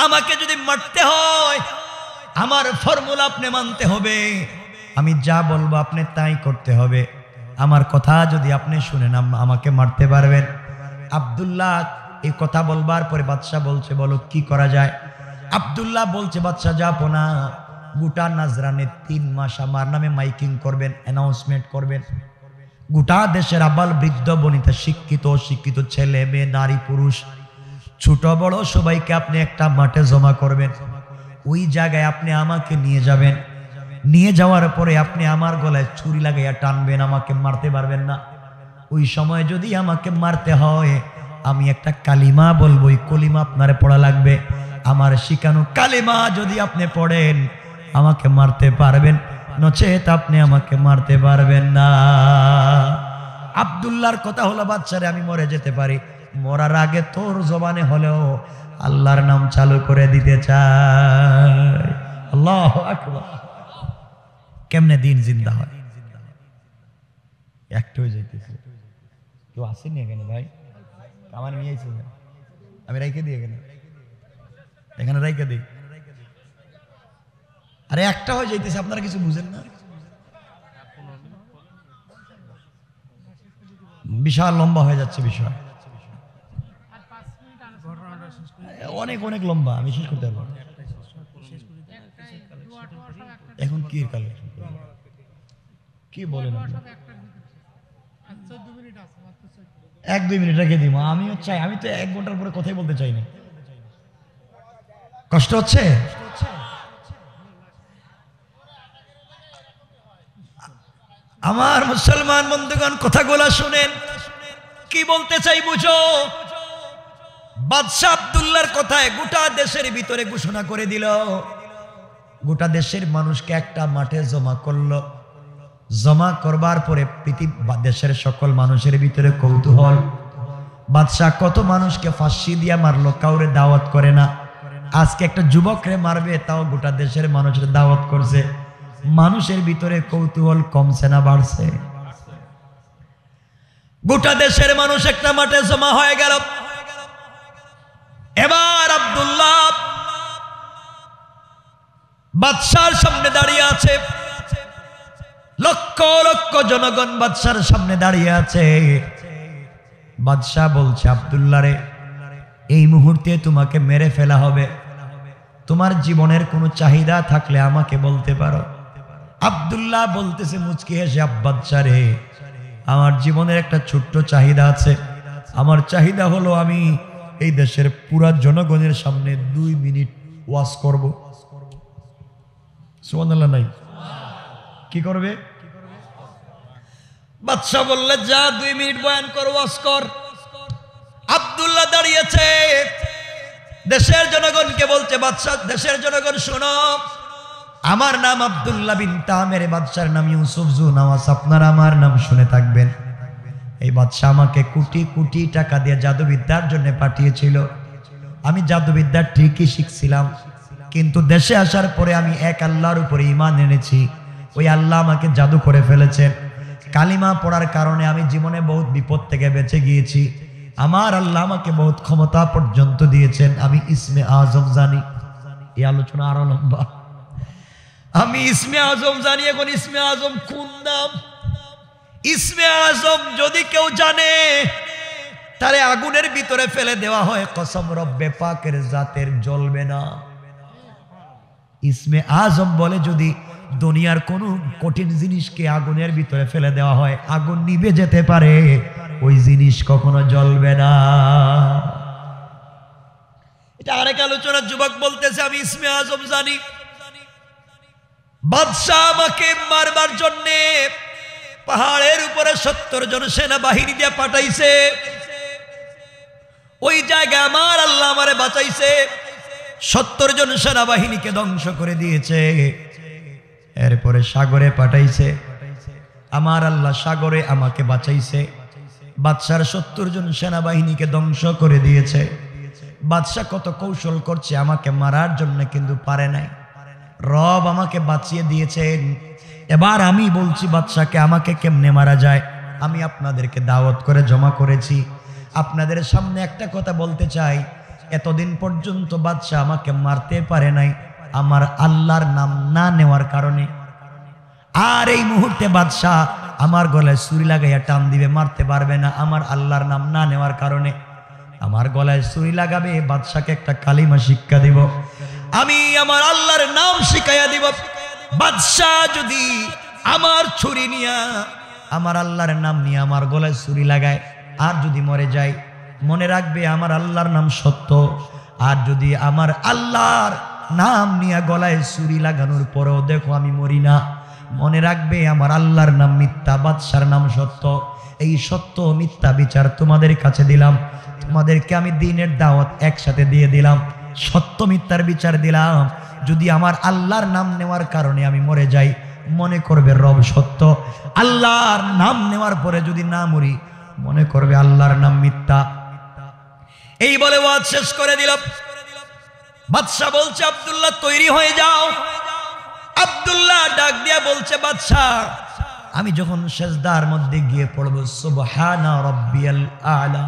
আমাকে যদি মারতে হয় আমার ফর্মুলা আপনি মানতে হবে, আমি যা বলবো আপনি তাই করতে হবে, আমার কথা যদি আপনি শুনেন আমাকে মারতে পারবেন। আব্দুল্লাহ এই কথা বলবার পরে বাদশা বলছে, বলো কি করা যায়? আব্দুল্লাহ বলছে, বাদশা যাবো না, গোটা নাজরানে 3 মাস আমার নামে মাইকিং করবেন, অ্যানাউন্সমেন্ট করবেন। গোটা দেশের আবাল বৃদ্ধ বনিতা, শিক্ষিত অশিক্ষিত, ছেলে মেয়ে, নারী পুরুষ, ছোট বড় সবাইকে আপনি একটা মাঠে জমা করবেন। ওই জায়গায় আপনি আমাকে নিয়ে যাবেন। নিয়ে যাওয়ার পরে আপনি আমার গলায় ছুরি লাগাইয়া টানবেন, আমাকে মারতে পারবেন না। ওই সময় যদি আমাকে মারতে হয় আমি একটা কালিমা বলবো, ওই কলিমা আপনার পড়া লাগবে। আমার শিখানো কালিমা যদি আপনি পড়েন আমাকে মারতে পারবেন, নচেত আপনি আমাকে মারতে পারবেন না। আব্দুল্লাহর কথা হলো, বাচ্চারে আমি মরে যেতে পারি, মরার আগে তোর জবানে হলেও আল্লাহর নাম চালু করে দিতে চাই। আল্লাহু আকবার। কেমনে দিন জিন্দা হয়? একটা হয়ে যাইতেছে। কেউ আসেনি এখানে ভাই? আমার নিয়ে আইছে, আমি রাইখে দিই এখানে, এখানে রাইখে দিই। আরে একটা হয়ে যাইতেছে, আপনারা কিছু বুঝেন না? বিশাল লম্বা হয়ে যাচ্ছে বিষয়, অনেক অনেক লম্বা, আমি শেষ করতে পারবো। এখন কি কালে কি বলেন? 1-2 মিনিট রেখে দিব। আমিও চাই, আমি তো 1 ঘন্টার পরে কথাই বলতে চাই না। কষ্ট হচ্ছে? আমার মুসলমান বন্ধুগণ, কথাগুলা শুনেন, কি বলতে চাই বুঝো। বাদশা আব্দুল্লাহর কথায় গোটা দেশের ভিতরে ঘোষণা করে দিল, গোটা দেশের মানুষকে একটা মাঠে জমা করলো। জমা করবার পরে দেশের সকল মানুষের ভিতরে কৌতূহল, বাদশা কত মানুষকে ফাঁসি দিয়া মারলো, কাউরে দাওয়াত করে না। আজকে একটা যুবকরে মারবে, তাও গোটা দেশের মানুষের দাওয়াত করছে। মানুষের ভিতরে কৌতূহল কমছে না বাড়ছে? গোটা দেশের মানুষ একটা মাঠে জমা হয়ে গেল। এবার আব্দুল্লাহ বাদশার সামনে দাঁড়িয়ে আছে, লক্ষ লক্ষ জনগণ বাদশার সামনে দাঁড়িয়ে আছে। বাদশাহ বলছে, আব্দুল্লাহ রে, এই মুহূর্তে তোমাকে মেরে ফেলা হবে, তোমার জীবনের কোনো চাহিদা থাকলে আমাকে বলতে পারো। আব্দুল্লাহ বলতেছে মুচকি হেসে, বাদশাহ রে, আমার জীবনের একটা ছোট্ট চাহিদা আছে। আমার চাহিদা হলো আমি এই দেশের পুরা জনগণের সামনে 2 মিনিট ওয়াজ করব। সুবহানাল্লাহ নাই? কি করবে? বাদশা বললে, যা 2 মিনিট বয়ান কর, ওয়াজ কর। আব্দুল্লাহ দাঁড়িয়েছে, দেশের জনগণকে বলছে, বাদশা, দেশের জনগণ শোনো, আমার নাম আব্দুল্লাহ বিন তামের, বাদশার নাম ইউসুফ জু নওয়াজ, আপনারা আমার নাম শুনে থাকবেন। এই বাদশা আমাকে কোটি কোটি টাকা দিয়ে জাদুবিদ্যার জন্য পাঠিয়েছিল। আমি জাদুবিদ্যা ঠিকই শিখছিলাম, কিন্তু দেশে আসার পরে আমি এক আল্লাহর উপরে ঈমান এনেছি। ওই আল্লাহ আমাকে জাদু করে ফেলেছেন। কালিমা পড়ার কারণে আমি জীবনে বহুত বিপদ থেকে বেঁচে গিয়েছি। আমার আল্লাহ আমাকে বহুত ক্ষমতা পর্যন্ত দিয়েছেন। আমি ইসমে আজম জানি। এই আলোচনা আরো লম্বা। আমি ইসমে আজম জানি। এখন ইসমে আজম কোন নাম? ইসমে আজম যদি কেউ জানে তারে আগুনের ভিতরে ফেলে দেওয়া হয়, কসম রব্বে পাকের জাতের জ্বলবে না। ইসমে আজম বলে যদি দুনিয়ার কোনো কঠিন জিনিসকে আগুনের ভিতরে ফেলে দেওয়া হয়, আগুন নিভে যেতে পারে, ওই জিনিস কখনো জ্বলবে না। এটা আরেক আলোচনা। যুবক বলতেছে, আমি ইসমে আজম জানি, বাদশাহ আমাকে মারবার জন্য পাহাড়ের উপরে 70 জন সেনাবাহিনী দিয়ে পাঠাইছে, ওই জায়গায় আমার আল্লাহ আমারে বাঁচাইছে, 70 জন সেনাবাহিনীকে ধ্বংস করে দিয়েছে। এরপরে সাগরে পাঠাইছে, আমার আল্লাহ সাগরে আমাকে বাঁচাইছে, বাদশার 70 জন সেনাবাহিনীকে ধ্বংস করে দিয়েছে। বাদশাহ কত কৌশল করছে আমাকে মারার জন্য, কিন্তু পারে নাই। রব আমাকে বাঁচিয়ে দিয়েছেন। এবার আমি বলছি বাদশাকে আমাকে কেমনে মারা যায়। আমি আপনাদেরকে দাওয়াত করে জমা করেছি, আপনাদের সামনে একটা কথা বলতে চাই, এতদিন পর্যন্ত বাদশাহ আমাকে মারতে পারে নাই আমার আল্লাহর নাম না নেওয়ার কারণে। আর এই মুহূর্তে বাদশাহ আমার গলায় ছুরি লাগাইয়া টান দিবে, মারতে পারবে না আমার আল্লাহর নাম না নেওয়ার কারণে। আমার গলায় ছুরি লাগাবে, বাদশাকে একটা কালিমা শিক্ষা দিব, আমি আমার আল্লাহর নাম শিখাইয়া দিব। বাদশাহ যদি আমার ছুরি নিয়া, আমার আল্লাহর নাম নিয়ে আমার গলায় ছুরি লাগায় আর যদি মরে যায়, মনে রাখবে আমার আল্লাহর নাম সত্য। আর যদি আমার আল্লাহর নাম নিয়ে গলায় ছুরি লাগানোর পরেও দেখো আমি মরি না, মনে রাখবে আমার আল্লাহর নাম মিথ্যা, বাদশার নাম সত্য। এই সত্য মিথ্যা বিচার তোমাদের কাছে দিলাম, তোমাদেরকে আমি দ্বীনের দাওয়াত একসাথে দিয়ে দিলাম, সত্য মিথ্যার বিচার দিলাম। যদি আমার আল্লাহর নাম নেওয়ার কারণে আমি মরে যাই, মনে করবে রব সত্য। আল্লাহর নাম নেওয়ার পরে যদি না মরি, মনে করবে আল্লাহর নাম মিথ্যা। এই বলে ওয়াজ শেষ করে দিল। বাদশা বলছে, আব্দুল্লাহ তৈরি হয়ে যাও। আব্দুল্লাহ ডাক দিয়া বলছে, বাদশা আমি যখন সেজদার মধ্যে গিয়ে পড়ব সুবহানা রাব্বিয়াল আলা,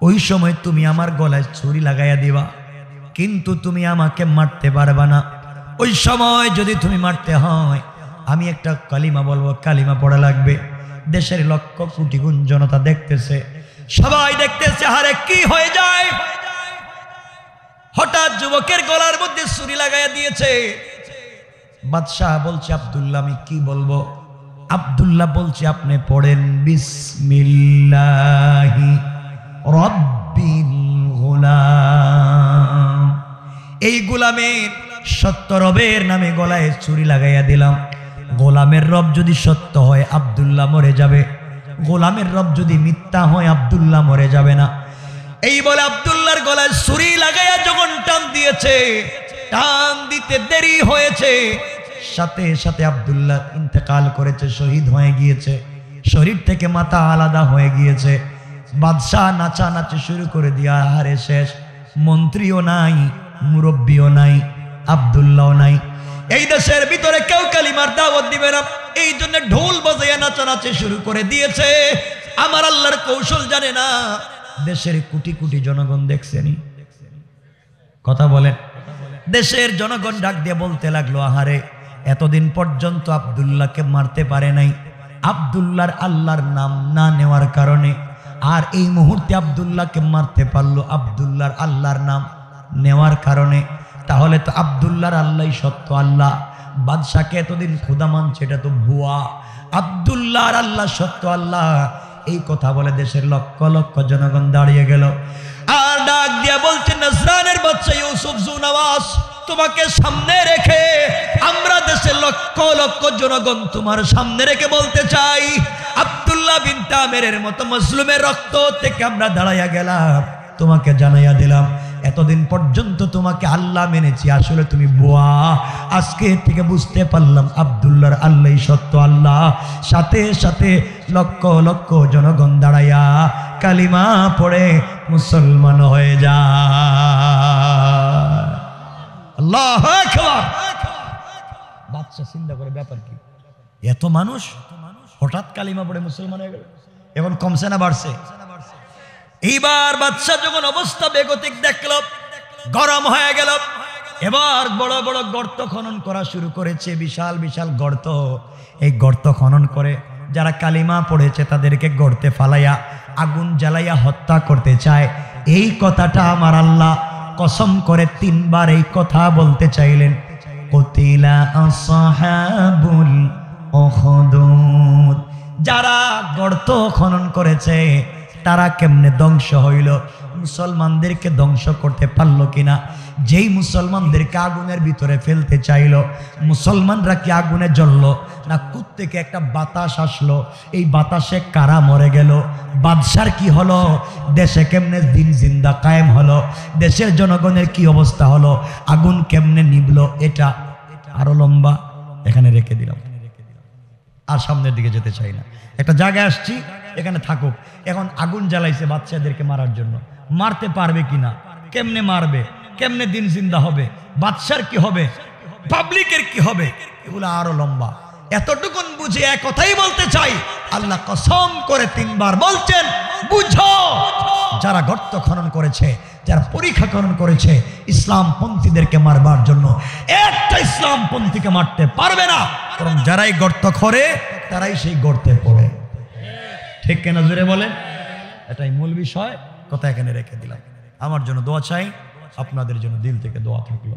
ওই সময় তুমি আমার গলায় ছুরি লাগাইয়া দিবা, কিন্তু তুমি আমাকে মারতে পারবা না। ওই সময় যদি তুমি মারতে হয়, আমি একটা কালিমা বলবো, কালিমা পড়া লাগবে। দেশের লক্ষ কোটি গুণ জনতা দেখতেছে, সবাই দেখতেছে, হারে কি হয়ে যায়। হঠাৎ যুবকের গলার মধ্যে ছুরি লাগাইয়া দিয়েছে। বাদশাহ বলছে, আব্দুল্লাহ আমি কি বলবো? আব্দুল্লাহ বলছে, আপনি পড়েন বিসমিল্লাহি রব্বিল গোলাম। এই গোলামের সত্য রবের নামে গলায় ছুরি লাগাইয়া দিলাম। গোলামের রব যদি সত্য হয়, আব্দুল্লাহ মরে যাবে। গোলামের রব যদি মিথ্যা হয়, আব্দুল্লাহ মরে যাবে না। এই বলে আব্দুল্লাহর গলায় ছুরি লাগাইয়া যখন টান দিয়েছে, টান দিতে দেরি হয়েছে, সাথে সাথে আব্দুল্লাহ ইন্তেকাল করেছে, শহীদ হয়ে গিয়েছে, শরীর থেকে মাথা আলাদা হয়ে গিয়েছে। বাদশাহ নাচানাচি শুরু করে দিয়া, হারে শেষ, মন্ত্রীও নাই, মুরব্বীও নাই, আব্দুল্লাহও নাই। এই দেশের ভিতরে কেউ কালিমার দাওয়াত দিবে না, এই জন্য ঢোল বাজাইয়া নাচানাচি শুরু করে দিয়েছে। আমার আল্লাহর কৌশল জানে না। দেশের কোটি কোটি জনগণ দেখছেনি, কথা বলেন। দেশের জনগণ ডাক দিয়ে বলতে লাগলো, আহারে এতদিন পর্যন্ত আব্দুল্লাহকে মারতে পারে নাই, আব্দুল্লাহর আল্লাহর নাম না নেওয়ার কারণে। আর এই মুহূর্তে আব্দুল্লাহকে মারতে পারলো আব্দুল্লাহর আল্লাহর নাম নেওয়ার কারণে। তাহলে তো আব্দুল্লাহর আল্লাহ সত্য আল্লাহ। বাদশাকে এতদিন খোদা মানছে, এটা তো ভুয়া। আব্দুল্লাহর আল্লাহ সত্য আল্লাহ। এই কথা বলে দেশের লক্ষ লক্ষ জনগণ দাঁড়িয়ে গেল। আর ডাক দিয়া বলছেন, নজরানের বাচ্চা ইউসুফ জুনওয়াজ, তোমাকে সামনে রেখে আমরা দেশের লক্ষ লক্ষ জনগণ তোমার সামনে রেখে বলতে চাই, আব্দুল্লাহ বিন তামেরের মতো মুসলিমের রক্ত থেকে আমরা দাঁড়াইয়া গেলাম, তোমাকে জানাইয়া দিলাম এতদিন পর্যন্ত তোমাকে আল্লাহ মেনেছি, আসলে তুমি বুয়া। আজকে থেকে বুঝতে পারলাম আব্দুল্লাহর আল্লাহ সত্য আল্লাহ। সাথে সাথে লক্ষ লক্ষ জনগণ দাঁড়াইয়া কালিমা পড়ে মুসলমান হয়ে যায়। আল্লাহু আকবার। বাদশা চিন্তা করে, ব্যাপার কি, এত মানুষ হঠাৎ কালিমা পড়ে মুসলমান হয়ে গেল, এখন কমছে না বাড়ছে? এইবার বাদশা যখন অবস্থা বেগতিক দেখল, গরম হয়ে গেল। এবার বড় বড় গর্ত খনন করা শুরু করেছে, বিশাল বিশাল গর্ত। এই গর্ত খনন করে যারা কালিমা পড়েছে তাদেরকে গর্তে ফালাইয়া আগুন জ্বালাইয়া হত্যা করতে চায়। এই কথাটা আমার আল্লাহ কসম করে 3 বার এই কথা বলতে চাইলেন। কুতিলা আসহাবুল উখদুদ। যারা গর্ত খনন করেছে তারা কেমনে ধ্বংস হইল? মুসলমানদেরকে ধ্বংস করতে পারলো কিনা? যেই মুসলমানদেরকে আগুনের ভিতরে ফেলতে চাইল, মুসলমানরা কি আগুনে জ্বললো না কুত্তেকে একটা বাতাস আসলো, এই বাতাসে কারা মরে গেল? বাদশার কি হলো? দেশে কেমনে দিন জিন্দা কায়েম হলো? দেশের জনগণের কি অবস্থা হলো? আগুন কেমনে নিবলো? এটা আরো লম্বা, এখানে রেখে দিলাম, আর সামনের দিকে যেতে চাই না। একটা জায়গায় আসছি, এখানে থাকুক। এখন আগুন জ্বালাইছে বাচ্চাদেরকে মারার জন্য, মারতে পারবে কিনা? কেমনে মারবে? কেমনে দিন জিন্দা হবে? বাদশার কি হবে? পাবলিকের কি হবে? এগুলো আরো লম্বা। এতটুকুন বুঝে এক কথাই বলতে চাই, আল্লাহ কসম করে 3 বার বলছেন, বুঝো যারা গর্ত খনন করেছে, যারা পরীক্ষা খনন করেছে ইসলাম পন্থীদেরকে মারবার জন্য, একটা ইসলাম পন্থীকে মারতে পারবে না, কারণ যারাই গর্ত খোঁড়ে তারাই সেই গর্তে পড়ে। ঠিক কেনা জোরে বলেন? এটাই মূল বিষয়। কথা এখানে রেখে দিলাম। আমার জন্য দোয়া চাই, আপনাদের জন্য দিল থেকে দোয়া থাকলো।